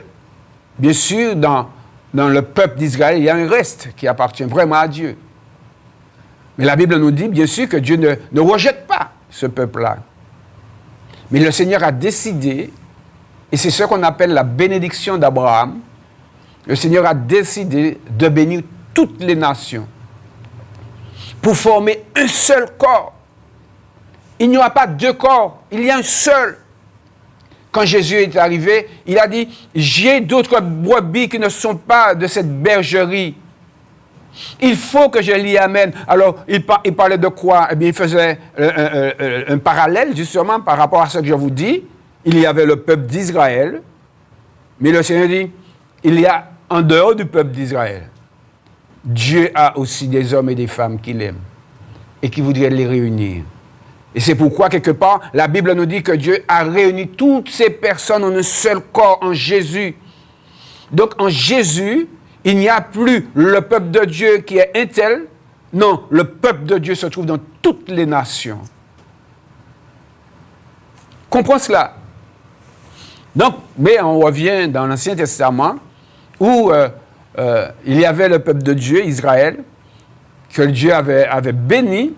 bien sûr, dans le peuple d'Israël, il y a un reste qui appartient vraiment à Dieu. Mais la Bible nous dit, bien sûr, que Dieu ne rejette pas ce peuple-là. Mais le Seigneur a décidé, et c'est ce qu'on appelle la bénédiction d'Abraham, le Seigneur a décidé de bénir toutes les nations pour former un seul corps. Il n'y aura pas deux corps, il y a un seul. Quand Jésus est arrivé, il a dit, j'ai d'autres brebis qui ne sont pas de cette bergerie. Il faut que je l'y amène. Alors, il parlait de quoi? Eh bien, il faisait un parallèle, justement, par rapport à ce que je vous dis. Il y avait le peuple d'Israël, mais le Seigneur dit, il y a en dehors du peuple d'Israël, Dieu a aussi des hommes et des femmes qu'il aime et qui voudraient les réunir. Et c'est pourquoi, quelque part, la Bible nous dit que Dieu a réuni toutes ces personnes en un seul corps, en Jésus. Donc, en Jésus, il n'y a plus le peuple de Dieu qui est un tel. Non, le peuple de Dieu se trouve dans toutes les nations. comprends cela. Donc, mais on revient dans l'Ancien Testament où il y avait le peuple de Dieu, Israël, que Dieu avait béni.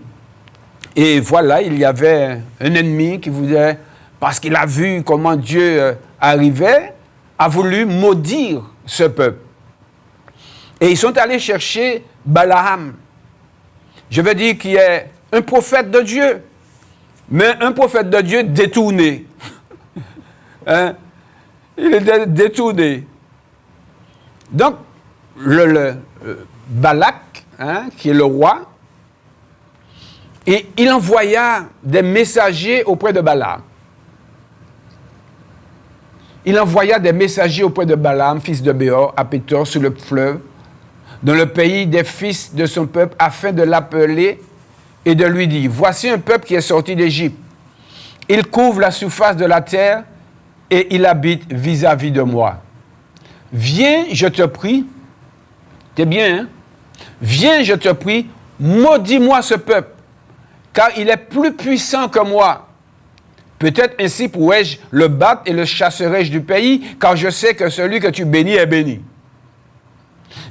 Et voilà, il y avait un ennemi qui voulait, parce qu'il a vu comment Dieu arrivait, a voulu maudire ce peuple. Et ils sont allés chercher Balaam. Je veux dire qu'il est un prophète de Dieu, mais un prophète de Dieu détourné. Hein? Il est détourné. Donc, Balak, hein, qui est le roi, et il envoya des messagers auprès de Balaam. Il envoya des messagers auprès de Balaam, fils de Béor, à Pétor, sur le fleuve, dans le pays des fils de son peuple, afin de l'appeler et de lui dire, voici un peuple qui est sorti d'Égypte. Il couvre la surface de la terre et il habite vis-à-vis de moi. Viens, je te prie, t'es bien, hein? Viens, je te prie, maudis-moi ce peuple, car il est plus puissant que moi. Peut-être ainsi pourrais-je le battre et le chasserai-je du pays, car je sais que celui que tu bénis est béni.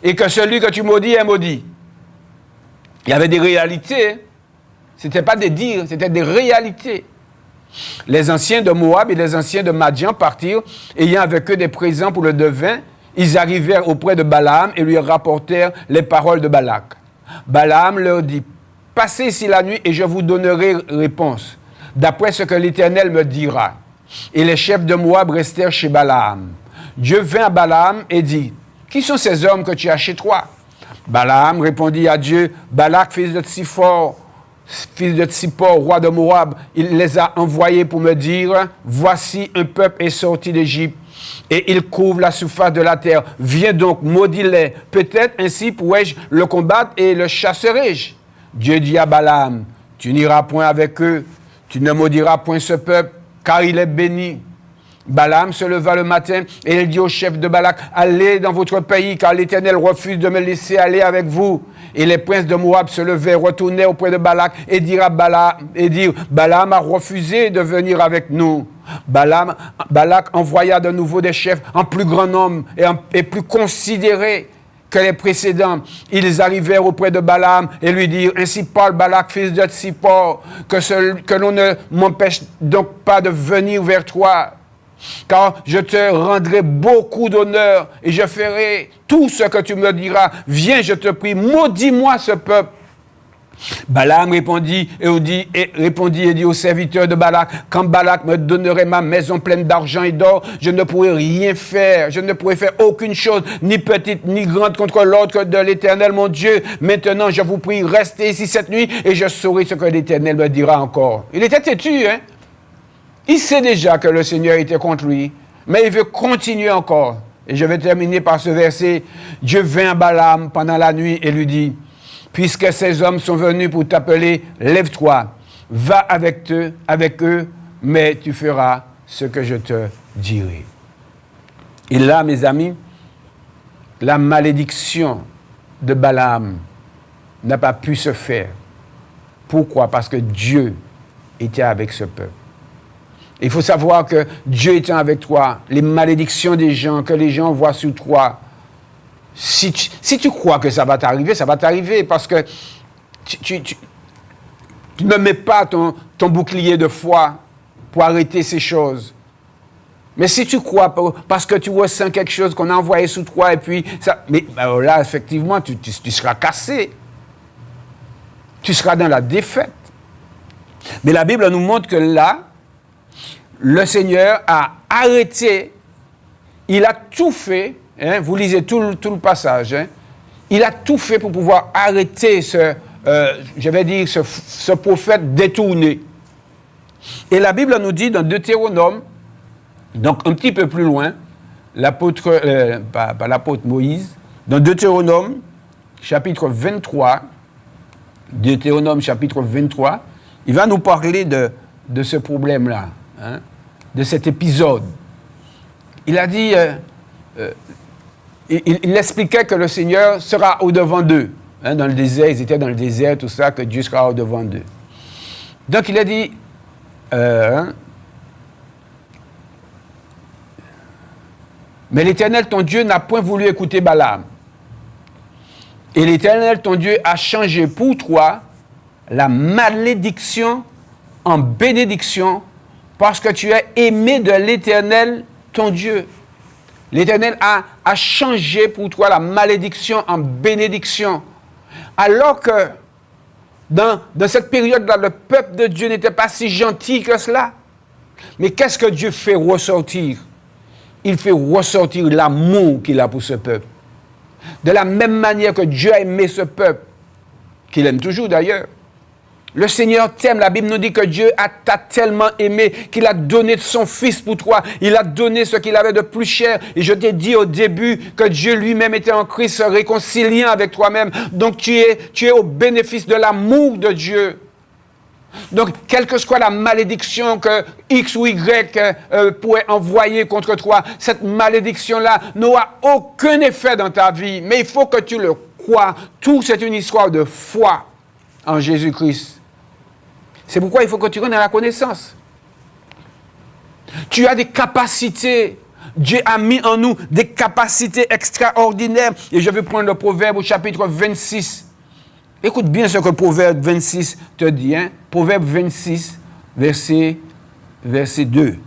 Et que celui que tu maudis est maudit. Il y avait des réalités. Hein? Ce n'était pas des dires, c'était des réalités. Les anciens de Moab et les anciens de Madian partirent, ayant avec eux des présents pour le devin. Ils arrivèrent auprès de Balaam et lui rapportèrent les paroles de Balak. Balaam leur dit, passez ici la nuit et je vous donnerai réponse, d'après ce que l'Éternel me dira. Et les chefs de Moab restèrent chez Balaam. Dieu vint à Balaam et dit, qui sont ces hommes que tu as chez toi? Balaam répondit à Dieu, Balak, fils de Tsippor, roi de Moab, il les a envoyés pour me dire, voici un peuple est sorti d'Égypte, et il couvre la surface de la terre. Viens donc, maudis-les. Peut-être ainsi pourrais-je le combattre et le chasserai-je. Dieu dit à Balaam, tu n'iras point avec eux, tu ne maudiras point ce peuple, car il est béni. Balaam se leva le matin et il dit au chef de Balak, allez dans votre pays, car l'Éternel refuse de me laisser aller avec vous. Et les princes de Moab se levaient, retournèrent auprès de Balak et dirent Balaam a refusé de venir avec nous. Balak envoya de nouveau des chefs en plus grand nombre et plus considérés que les précédents. Ils arrivèrent auprès de Balaam et lui dirent, ainsi parle Balak, fils de Tsippor, que l'on ne m'empêche donc pas de venir vers toi. Car je te rendrai beaucoup d'honneur et je ferai tout ce que tu me diras. Viens, je te prie, maudis-moi ce peuple. Balaam répondit et dit au serviteur de Balak, quand Balak me donnerait ma maison pleine d'argent et d'or, je ne pourrais rien faire, je ne pourrais faire aucune chose, ni petite ni grande contre l'ordre de l'Éternel mon Dieu. Maintenant, je vous prie, restez ici cette nuit et je saurai ce que l'Éternel me dira encore. Il était têtu, hein? Il sait déjà que le Seigneur était contre lui, mais il veut continuer encore. Et je vais terminer par ce verset. Dieu vint à Balaam pendant la nuit et lui dit, puisque ces hommes sont venus pour t'appeler, lève-toi, va avec eux, mais tu feras ce que je te dirai. Et là, mes amis, la malédiction de Balaam n'a pas pu se faire. Pourquoi? Parce que Dieu était avec ce peuple. Il faut savoir que Dieu étant avec toi, les malédictions des gens, que les gens voient sur toi, si tu crois que ça va t'arriver parce que tu ne mets pas ton bouclier de foi pour arrêter ces choses. Mais si tu crois, parce que tu ressens quelque chose qu'on a envoyé sous toi, et puis là, effectivement, tu seras cassé. Tu seras dans la défaite. Mais la Bible nous montre que là, le Seigneur a arrêté, il a tout fait, hein, vous lisez tout le passage, hein, il a tout fait pour pouvoir arrêter ce prophète détourné. Et la Bible nous dit dans Deutéronome, donc un petit peu plus loin, pas l'apôtre Moïse, dans Deutéronome, chapitre 23, il va nous parler de ce problème-là. Hein, de cet épisode. Il a dit, il expliquait que le Seigneur sera au-devant d'eux. Hein, dans le désert, ils étaient dans le désert, tout ça, que Dieu sera au-devant d'eux. Donc il a dit, Mais l'Éternel, ton Dieu, n'a point voulu écouter Balaam. Et l'Éternel, ton Dieu, a changé pour toi la malédiction en bénédiction parce que tu es aimé de l'Éternel, ton Dieu. L'Éternel a changé pour toi la malédiction en bénédiction. Alors que dans cette période-là, le peuple de Dieu n'était pas si gentil que cela. Mais qu'est-ce que Dieu fait ressortir? Il fait ressortir l'amour qu'il a pour ce peuple. De la même manière que Dieu a aimé ce peuple, qu'il aime toujours d'ailleurs. Le Seigneur t'aime. La Bible nous dit que Dieu t'a tellement aimé qu'il a donné son Fils pour toi. Il a donné ce qu'il avait de plus cher. Et je t'ai dit au début que Dieu lui-même était en Christ, se réconciliant avec toi-même. Donc tu es au bénéfice de l'amour de Dieu. Donc, quelle que soit la malédiction que X ou Y pourrait envoyer contre toi, cette malédiction-là n'aura aucun effet dans ta vie. Mais il faut que tu le crois. Tout, c'est une histoire de foi en Jésus-Christ. C'est pourquoi il faut que tu rendes à la connaissance. Tu as des capacités. Dieu a mis en nous des capacités extraordinaires. Et je vais prendre le Proverbe au chapitre 26. Écoute bien ce que Proverbe 26 te dit. Hein? Proverbe 26, verset 2.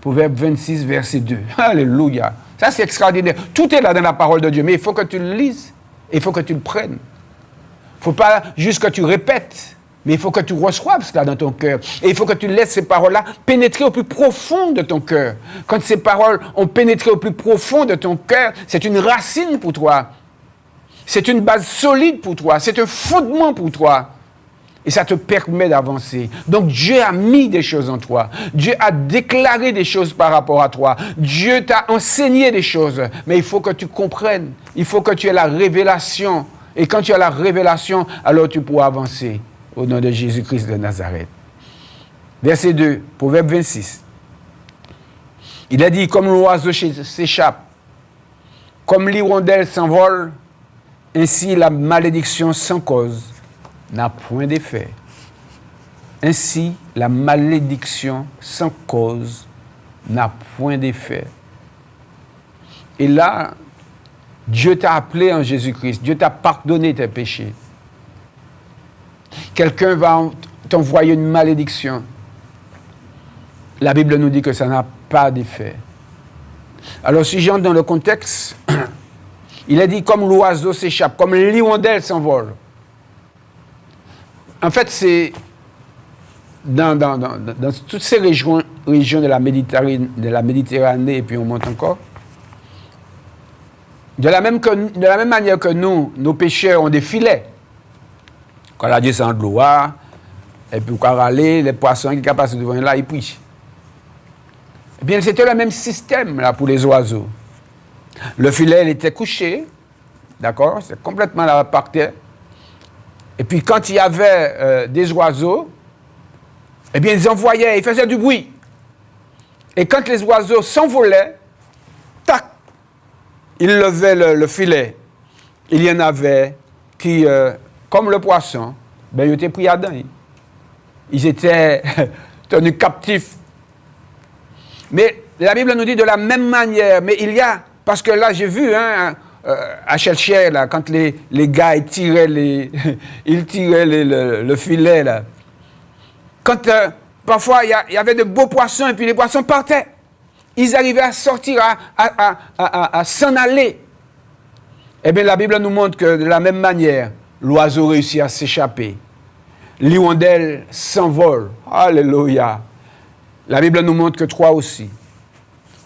Proverbe 26, verset 2. Alléluia. Ça, c'est extraordinaire. Tout est là dans la parole de Dieu. Mais il faut que tu le lises. Il faut que tu le prennes. Il ne faut pas juste que tu répètes. Mais il faut que tu reçoives cela dans ton cœur. Et il faut que tu laisses ces paroles-là pénétrer au plus profond de ton cœur. Quand ces paroles ont pénétré au plus profond de ton cœur, c'est une racine pour toi. C'est une base solide pour toi. C'est un fondement pour toi. Et ça te permet d'avancer. Donc Dieu a mis des choses en toi. Dieu a déclaré des choses par rapport à toi. Dieu t'a enseigné des choses. Mais il faut que tu comprennes. Il faut que tu aies la révélation. Et quand tu as la révélation, alors tu pourras avancer. Au nom de Jésus-Christ de Nazareth. Verset 2, Proverbe 26. Il a dit, comme l'oiseau s'échappe, comme l'hirondelle s'envole, ainsi la malédiction sans cause n'a point d'effet. Ainsi la malédiction sans cause n'a point d'effet. Et là, Dieu t'a appelé en Jésus-Christ. Dieu t'a pardonné tes péchés. Quelqu'un va t'envoyer une malédiction. La Bible nous dit que ça n'a pas d'effet. Alors si j'entre dans le contexte, il a dit comme l'oiseau s'échappe, comme l'hirondelle s'envole. En fait, c'est dans toutes ces régions de la Méditerranée, et puis on monte encore. De la même manière que nous, nos pêcheurs ont des filets. Quand la descend de l'eau, et puis quand râler, les poissons qui passent devant là, ils prient. Eh bien, c'était le même système là pour les oiseaux. Le filet, il était couché, d'accord, c'est complètement là par terre. Et puis quand il y avait des oiseaux, eh bien, ils envoyaient, ils faisaient du bruit. Et quand les oiseaux s'envolaient, tac, ils levaient le filet. Il y en avait qui, comme le poisson, ben, ils étaient pris à dents. Ils étaient tenus captifs. Mais la Bible nous dit de la même manière, mais il y a, parce que là j'ai vu, à Chelcher, là, quand les gars ils tiraient, le filet, là. Quand parfois il y avait de beaux poissons et puis les poissons partaient. Ils arrivaient à sortir, à s'en aller. Eh bien la Bible nous montre que de la même manière, l'oiseau réussit à s'échapper. L'hirondelle s'envole. Alléluia. La Bible nous montre que toi aussi,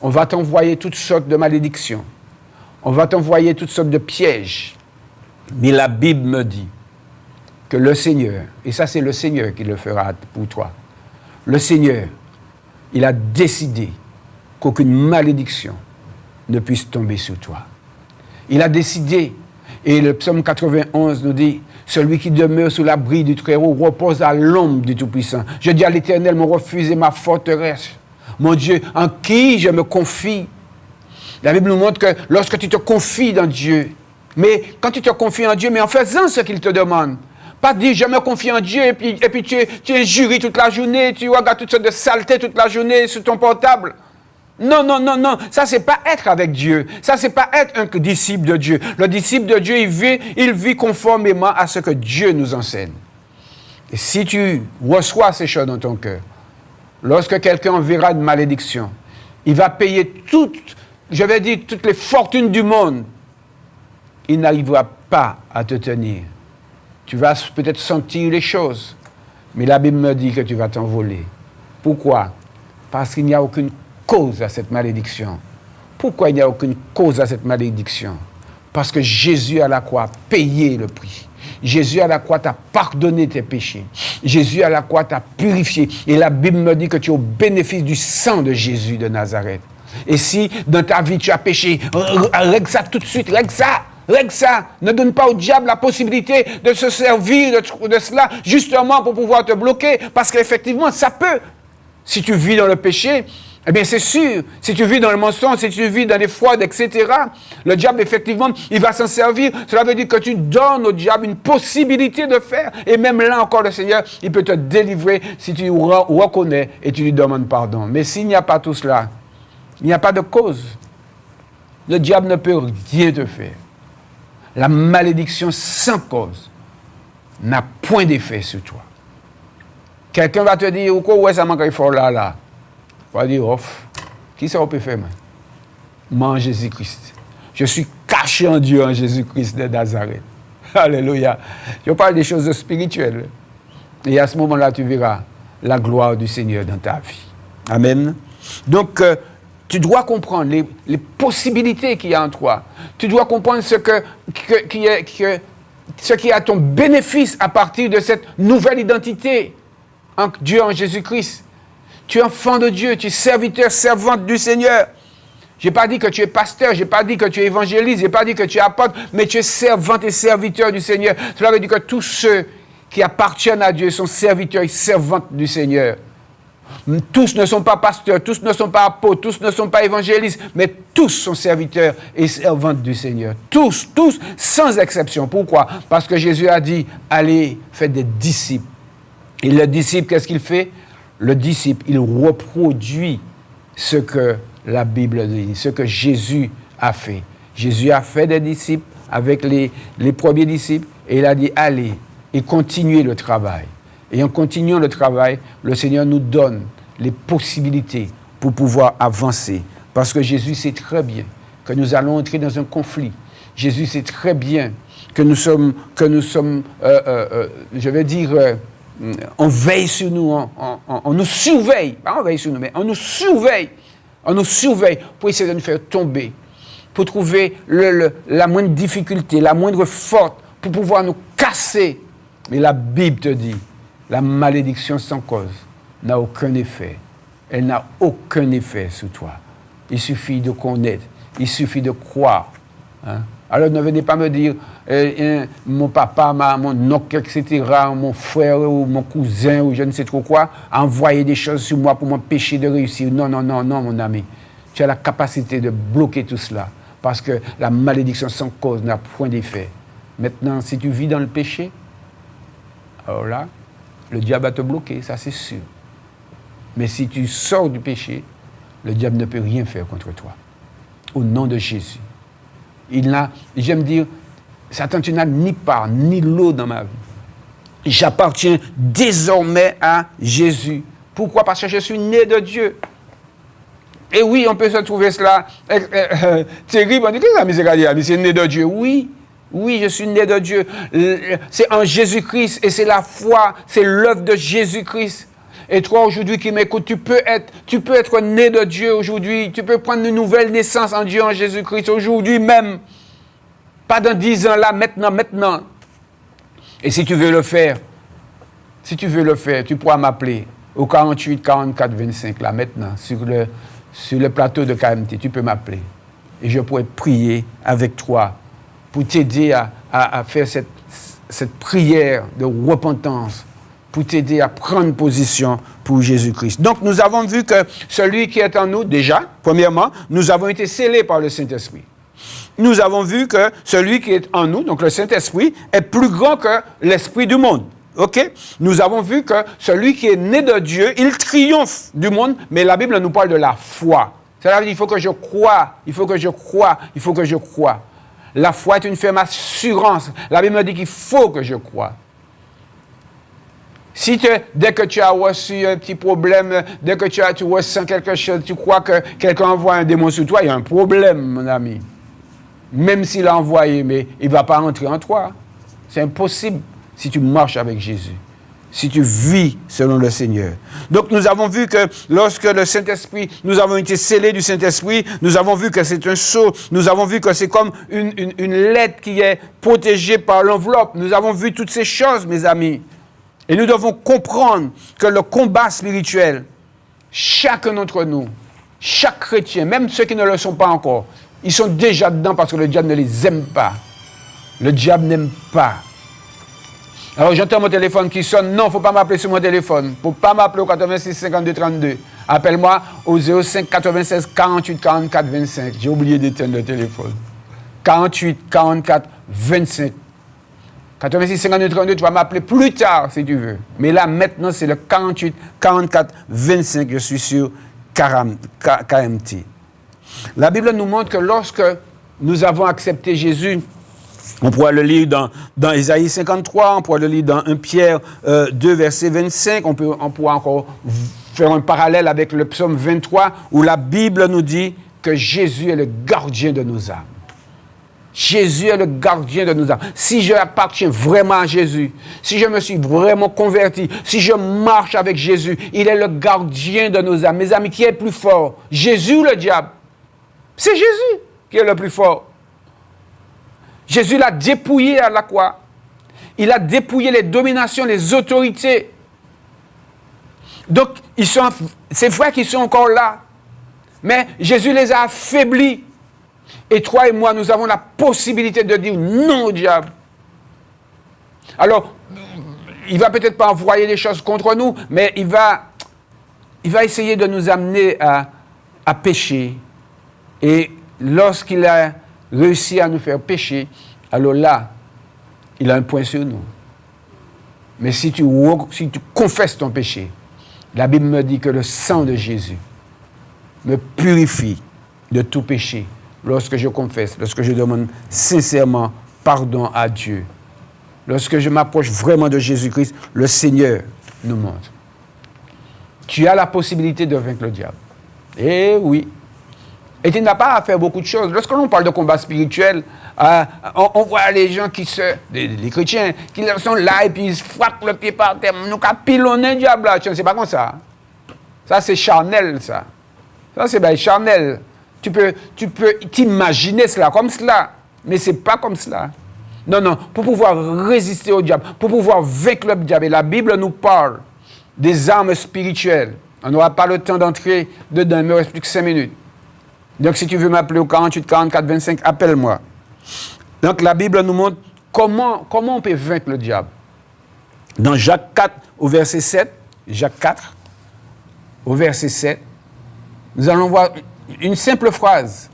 on va t'envoyer toutes sortes de malédictions. On va t'envoyer toutes sortes de pièges. Mais la Bible me dit que le Seigneur, et ça c'est le Seigneur qui le fera pour toi, le Seigneur, il a décidé qu'aucune malédiction ne puisse tomber sur toi. Il a décidé, et le psaume 91 nous dit, celui qui demeure sous l'abri du Très-Haut repose à l'ombre du Tout-Puissant. Je dis à l'Éternel, mon refuge et ma forteresse, mon Dieu, en qui je me confie. La Bible nous montre que lorsque tu te confies dans Dieu, mais quand tu te confies en Dieu, mais en faisant ce qu'il te demande, pas dire je me confie en Dieu et puis tu es jury toute la journée, tu regardes toutes sortes de saletés toute la journée sur ton portable. Non, non, non, non. Ça, c'est pas être avec Dieu. Ça, c'est pas être un disciple de Dieu. Le disciple de Dieu, il vit conformément à ce que Dieu nous enseigne. Et si tu reçois ces choses dans ton cœur, lorsque quelqu'un verra une malédiction, il va payer toutes les fortunes du monde. Il n'arrivera pas à te tenir. Tu vas peut-être sentir les choses, mais la Bible me dit que tu vas t'envoler. Pourquoi? Parce qu'il n'y a aucune cause à cette malédiction. Pourquoi il n'y a aucune cause à cette malédiction? Parce que Jésus à la croix a payé le prix. Jésus à la croix t'a pardonné tes péchés. Jésus à la croix t'a purifié. Et la Bible me dit que tu es au bénéfice du sang de Jésus de Nazareth. Et si dans ta vie tu as péché, règle ça tout de suite, règle ça. Ne donne pas au diable la possibilité de se servir de cela justement pour pouvoir te bloquer. Parce qu'effectivement, ça peut. Si tu vis dans le péché, eh bien, c'est sûr, si tu vis dans le mensonge, si tu vis dans les fraudes, etc., le diable, effectivement, il va s'en servir. Cela veut dire que tu donnes au diable une possibilité de faire. Et même là encore, le Seigneur, il peut te délivrer si tu reconnais et tu lui demandes pardon. Mais s'il n'y a pas tout cela, il n'y a pas de cause. Le diable ne peut rien te faire. La malédiction sans cause n'a point d'effet sur toi. Quelqu'un va te dire, où est-ce que ça manque fort là? On va dire, qui ça peut faire, moi en Jésus-Christ. Je suis caché en Dieu, en Jésus-Christ de Nazareth. Alléluia. Je parle des choses spirituelles. Et à ce moment-là, tu verras la gloire du Seigneur dans ta vie. Amen. Donc, tu dois comprendre les possibilités qu'il y a en toi. Tu dois comprendre ce qui est à ton bénéfice à partir de cette nouvelle identité en Dieu, en Jésus-Christ. Tu es enfant de Dieu, tu es serviteur, servante du Seigneur. Je n'ai pas dit que tu es pasteur, je n'ai pas dit que tu es évangéliste, je n'ai pas dit que tu es apôtre, mais tu es servante et serviteur du Seigneur. Cela veut dire que tous ceux qui appartiennent à Dieu sont serviteurs et servantes du Seigneur. Tous ne sont pas pasteurs, tous ne sont pas apôtres, tous ne sont pas évangélistes, mais tous sont serviteurs et servantes du Seigneur. Tous, sans exception. Pourquoi? Parce que Jésus a dit, allez, faites des disciples. Et le disciple, qu'est-ce qu'il fait? Le disciple, il reproduit ce que la Bible dit, ce que Jésus a fait. Jésus a fait des disciples avec les premiers disciples et il a dit, allez, et continuez le travail. Et en continuant le travail, le Seigneur nous donne les possibilités pour pouvoir avancer. Parce que Jésus sait très bien que nous allons entrer dans un conflit. Jésus sait très bien que nous sommes on veille sur nous, on nous surveille. Pas on veille sur nous, mais on nous surveille. On nous surveille pour essayer de nous faire tomber, pour trouver la moindre difficulté, la moindre faute, pour pouvoir nous casser. Mais la Bible te dit, la malédiction sans cause n'a aucun effet. Elle n'a aucun effet sur toi. Il suffit de connaître, il suffit de croire. Hein? Alors ne venez pas me dire, mon papa, mon oncle, etc., mon frère ou mon cousin ou je ne sais trop quoi, a envoyé des choses sur moi pour m'empêcher de réussir. Non, mon ami. Tu as la capacité de bloquer tout cela parce que la malédiction sans cause n'a point d'effet. Maintenant, si tu vis dans le péché, alors là, le diable va te bloquer, ça c'est sûr. Mais si tu sors du péché, le diable ne peut rien faire contre toi. Au nom de Jésus. J'aime dire, Satan, tu n'as ni part, ni lot dans ma vie. J'appartiens désormais à Jésus. Pourquoi? Parce que je suis né de Dieu. Et oui, on peut se trouver cela terrible. On dit, qu'est-ce que la miséricorde? C'est né de Dieu. Oui, je suis né de Dieu. C'est en Jésus-Christ et c'est la foi, c'est l'œuvre de Jésus-Christ. Et toi, aujourd'hui, qui m'écoutes, tu peux être né de Dieu aujourd'hui. Tu peux prendre une nouvelle naissance en Dieu, en Jésus-Christ, aujourd'hui même. Pas dans 10 ans, là, maintenant. Et si tu veux le faire, tu pourras m'appeler au 48 44 25, là, maintenant, sur le plateau de KMT. Tu peux m'appeler. Et je pourrai prier avec toi pour t'aider à faire cette prière de repentance, pour t'aider à prendre position pour Jésus-Christ. Donc, nous avons vu que celui qui est en nous, déjà, premièrement, nous avons été scellés par le Saint-Esprit. Nous avons vu que celui qui est en nous, donc le Saint-Esprit, est plus grand que l'esprit du monde. OK? Nous avons vu que celui qui est né de Dieu, il triomphe du monde, mais la Bible nous parle de la foi. Ça veut dire qu'il faut que je croie, il faut que je croie, il faut que je croie. La foi est une ferme assurance. La Bible me dit qu'il faut que je croie. Si dès que tu as reçu un petit problème, dès que tu ressens quelque chose, tu crois que quelqu'un envoie un démon sur toi, il y a un problème, mon ami. Même s'il l'a envoyé, mais il ne va pas entrer en toi. C'est impossible si tu marches avec Jésus, si tu vis selon le Seigneur. Donc nous avons vu que lorsque le Saint-Esprit, nous avons été scellés du Saint-Esprit, nous avons vu que c'est un sceau, nous avons vu que c'est comme une lettre qui est protégée par l'enveloppe. Nous avons vu toutes ces choses, mes amis. Et nous devons comprendre que le combat spirituel, chacun d'entre nous, chaque chrétien, même ceux qui ne le sont pas encore, ils sont déjà dedans parce que le diable ne les aime pas. Le diable n'aime pas. Alors j'entends mon téléphone qui sonne. Non, il ne faut pas m'appeler sur mon téléphone. Il ne faut pas m'appeler au 86 52 32. Appelle-moi au 05 96 48 44 25. J'ai oublié d'éteindre le téléphone. 48 44 25. 86 52 32, tu vas m'appeler plus tard si tu veux. Mais là, maintenant, c'est le 48 44 25. Je suis sur KMT. La Bible nous montre que lorsque nous avons accepté Jésus, on pourra le lire dans Ésaïe 53, on pourra le lire dans 1 Pierre 2, verset 25, on pourra encore faire un parallèle avec le psaume 23, où la Bible nous dit que Jésus est le gardien de nos âmes. Jésus est le gardien de nos âmes. Si je appartiens vraiment à Jésus, si je me suis vraiment converti, si je marche avec Jésus, il est le gardien de nos âmes. Mes amis, qui est le plus fort? Jésus ou le diable? C'est Jésus qui est le plus fort. Jésus l'a dépouillé à la croix. Il a dépouillé les dominations, les autorités. Donc, c'est vrai qu'ils sont encore là. Mais Jésus les a affaiblis. Et toi et moi, nous avons la possibilité de dire non au diable. Alors, il ne va peut-être pas envoyer des choses contre nous, mais il va essayer de nous amener à pécher. Et lorsqu'il a réussi à nous faire pécher, alors là, il a un point sur nous. Mais si tu confesses ton péché, la Bible me dit que le sang de Jésus me purifie de tout péché. Lorsque je confesse, lorsque je demande sincèrement pardon à Dieu, lorsque je m'approche vraiment de Jésus-Christ, le Seigneur nous montre. Tu as la possibilité de vaincre le diable. Eh oui. Et tu n'as pas à faire beaucoup de choses. Lorsque l'on parle de combat spirituel, on voit les gens les chrétiens, qui sont là et puis ils frappent le pied par terre. Nous avons pilonné le diable là. C'est pas comme ça. Ça, c'est charnel, ça. Ça, c'est charnel. Tu peux t'imaginer cela comme cela, mais ce n'est pas comme cela. Non, pour pouvoir résister au diable, pour pouvoir vaincre le diable, et la Bible nous parle des armes spirituelles. On n'aura pas le temps d'entrer dedans, il me reste plus que 5 minutes. Donc si tu veux m'appeler au 48 44 25, appelle-moi. Donc la Bible nous montre comment on peut vaincre le diable. Dans Jacques 4, au verset 7, Jacques 4, au verset 7, nous allons voir une simple phrase,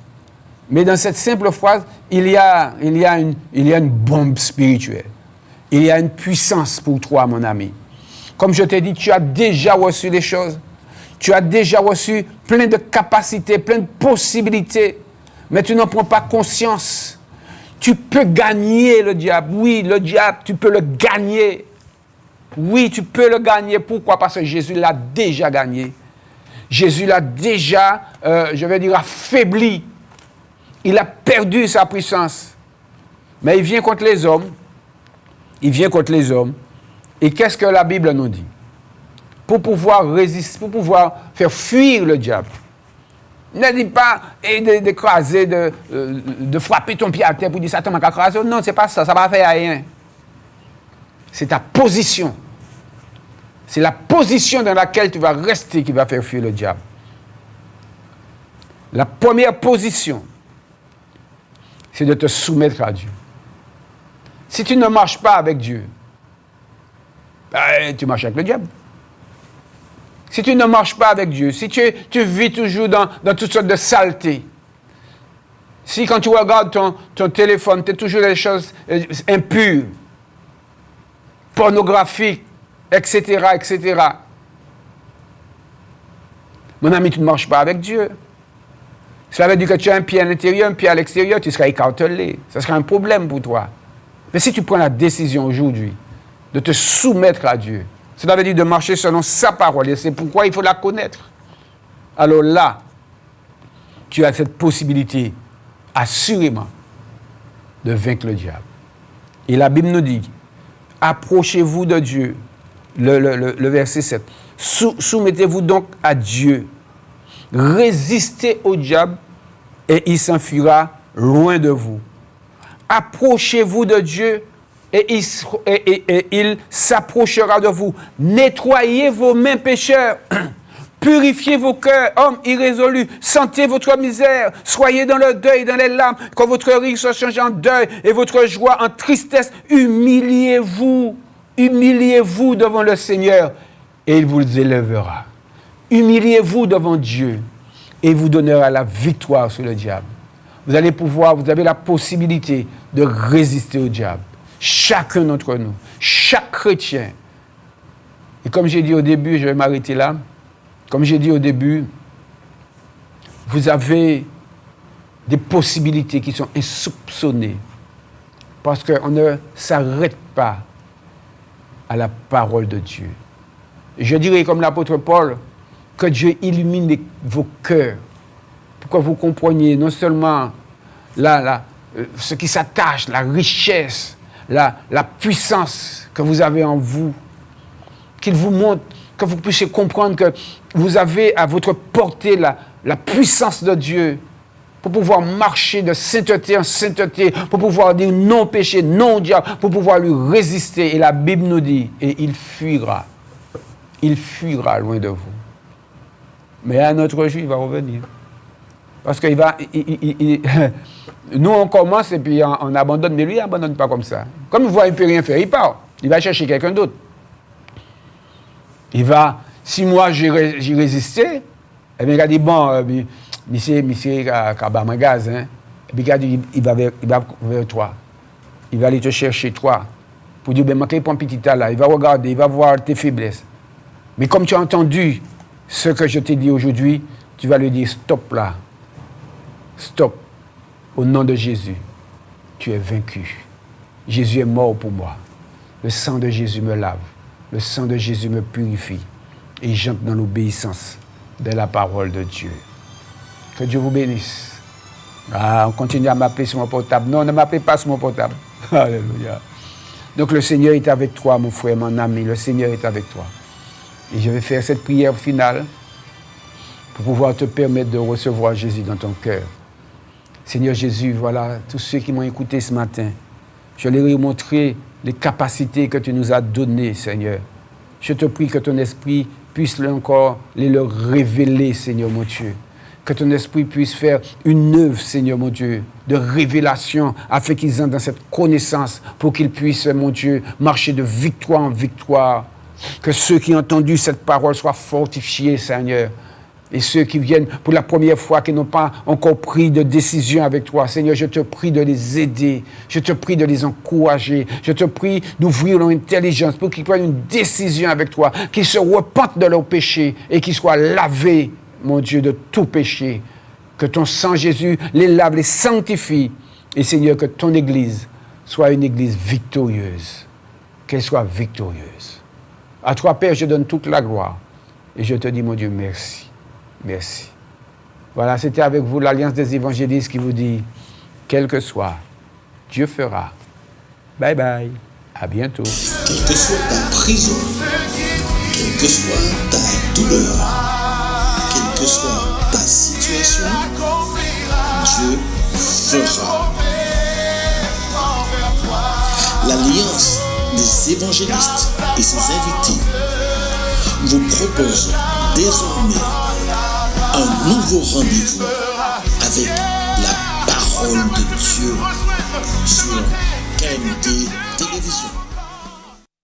mais dans cette simple phrase, il y a une bombe spirituelle. Il y a une puissance pour toi, mon ami. Comme je t'ai dit, tu as déjà reçu les choses. Tu as déjà reçu plein de capacités, plein de possibilités, mais tu n'en prends pas conscience. Tu peux gagner le diable. Oui, le diable, tu peux le gagner. Oui, tu peux le gagner. Pourquoi? Parce que Jésus l'a déjà gagné. Jésus l'a déjà, affaibli. Il a perdu sa puissance. Mais il vient contre les hommes. Et qu'est-ce que la Bible nous dit? Pour pouvoir résister, pour pouvoir faire fuir le diable. Ne dis pas d'écraser, de frapper ton pied à terre pour dire Satan m'a écrasé. Non, c'est pas ça, ça va faire rien. C'est ta position. C'est la position dans laquelle tu vas rester qui va faire fuir le diable. La première position, c'est de te soumettre à Dieu. Si tu ne marches pas avec Dieu, tu marches avec le diable. Si tu ne marches pas avec Dieu, si tu vis toujours dans toutes sortes de saletés, si quand tu regardes ton téléphone, tu as toujours des choses impures, pornographiques, etc. Mon ami, tu ne marches pas avec Dieu. Cela veut dire que tu as un pied à l'intérieur, un pied à l'extérieur, tu seras écartelé. Ce sera un problème pour toi. Mais si tu prends la décision aujourd'hui de te soumettre à Dieu, cela veut dire de marcher selon sa parole. Et c'est pourquoi il faut la connaître. Alors là, tu as cette possibilité, assurément, de vaincre le diable. Et la Bible nous dit, approchez-vous de Dieu. Le verset 7. Soumettez-vous donc à Dieu. Résistez au diable et il s'enfuira loin de vous. Approchez-vous de Dieu et il s'approchera de vous. Nettoyez vos mains pécheurs. Purifiez vos cœurs, hommes irrésolus. Sentez votre misère. Soyez dans le deuil, dans les larmes. Que votre rire soit changé en deuil et votre joie en tristesse. Humiliez-vous. Humiliez-vous devant le Seigneur et il vous élèvera. Humiliez-vous devant Dieu et il vous donnera la victoire sur le diable. Vous avez la possibilité de résister au diable. Chacun d'entre nous, chaque chrétien. Et comme j'ai dit au début, je vais m'arrêter là. Comme j'ai dit au début, vous avez des possibilités qui sont insoupçonnées parce qu'on ne s'arrête pas à la parole de Dieu. Et je dirais comme l'apôtre Paul, que Dieu illumine vos cœurs pour que vous compreniez non seulement ce qui s'attache, la richesse, la puissance que vous avez en vous, qu'il vous montre, que vous puissiez comprendre que vous avez à votre portée la puissance de Dieu pour pouvoir marcher de sainteté en sainteté, pour pouvoir dire non péché, non diable, pour pouvoir lui résister. Et la Bible nous dit, et il fuira loin de vous. Mais à notre jour, il va revenir. Parce que nous, on commence et puis on abandonne, mais lui, il n'abandonne pas comme ça. Comme il voit qu'il ne peut rien faire, il part. Il va chercher quelqu'un d'autre. Si moi j'ai résisté, eh bien, il a dit, bon, monsieur, Kaba Magaz, hein. Et puis il va vers toi. Il va aller te chercher, toi, pour dire, ben, manquez pour un petit tas là. Il va regarder, il va voir tes faiblesses. Mais comme tu as entendu ce que je t'ai dit aujourd'hui, tu vas lui dire, stop là. Stop. Au nom de Jésus, tu es vaincu. Jésus est mort pour moi. Le sang de Jésus me lave. Le sang de Jésus me purifie. Et j'entre dans l'obéissance de la parole de Dieu. Que Dieu vous bénisse. On continue à m'appeler sur mon portable. Non, ne m'appelez pas sur mon portable. Alléluia. Donc le Seigneur est avec toi, mon frère, mon ami. Le Seigneur est avec toi. Et je vais faire cette prière finale pour pouvoir te permettre de recevoir Jésus dans ton cœur. Seigneur Jésus, voilà tous ceux qui m'ont écouté ce matin. Je leur ai montré les capacités que tu nous as données, Seigneur. Je te prie que ton esprit puisse encore les leur révéler, Seigneur mon Dieu. Que ton esprit puisse faire une œuvre, Seigneur mon Dieu, de révélation, afin qu'ils entrent dans cette connaissance, pour qu'ils puissent, mon Dieu, marcher de victoire en victoire. Que ceux qui ont entendu cette parole soient fortifiés, Seigneur. Et ceux qui viennent pour la première fois, qui n'ont pas encore pris de décision avec toi, Seigneur, je te prie de les aider. Je te prie de les encourager. Je te prie d'ouvrir leur intelligence pour qu'ils prennent une décision avec toi, qu'ils se repentent de leurs péchés et qu'ils soient lavés, mon Dieu, de tout péché. Que ton sang, Jésus, les lave, les sanctifie. Et Seigneur, que ton Église soit une Église victorieuse. Qu'elle soit victorieuse. À toi, Père, je donne toute la gloire. Et je te dis, mon Dieu, merci. Merci. Voilà, c'était avec vous l'Alliance des évangélistes qui vous dit, quel que soit, Dieu fera. Bye bye. À bientôt. Quelle que soit ta prison, quelle que soit ta douleur, quelle que soit ta situation, Dieu fera. L'Alliance des évangélistes et ses invités vous propose désormais un nouveau rendez-vous avec la parole de Dieu sur KMT Télévision.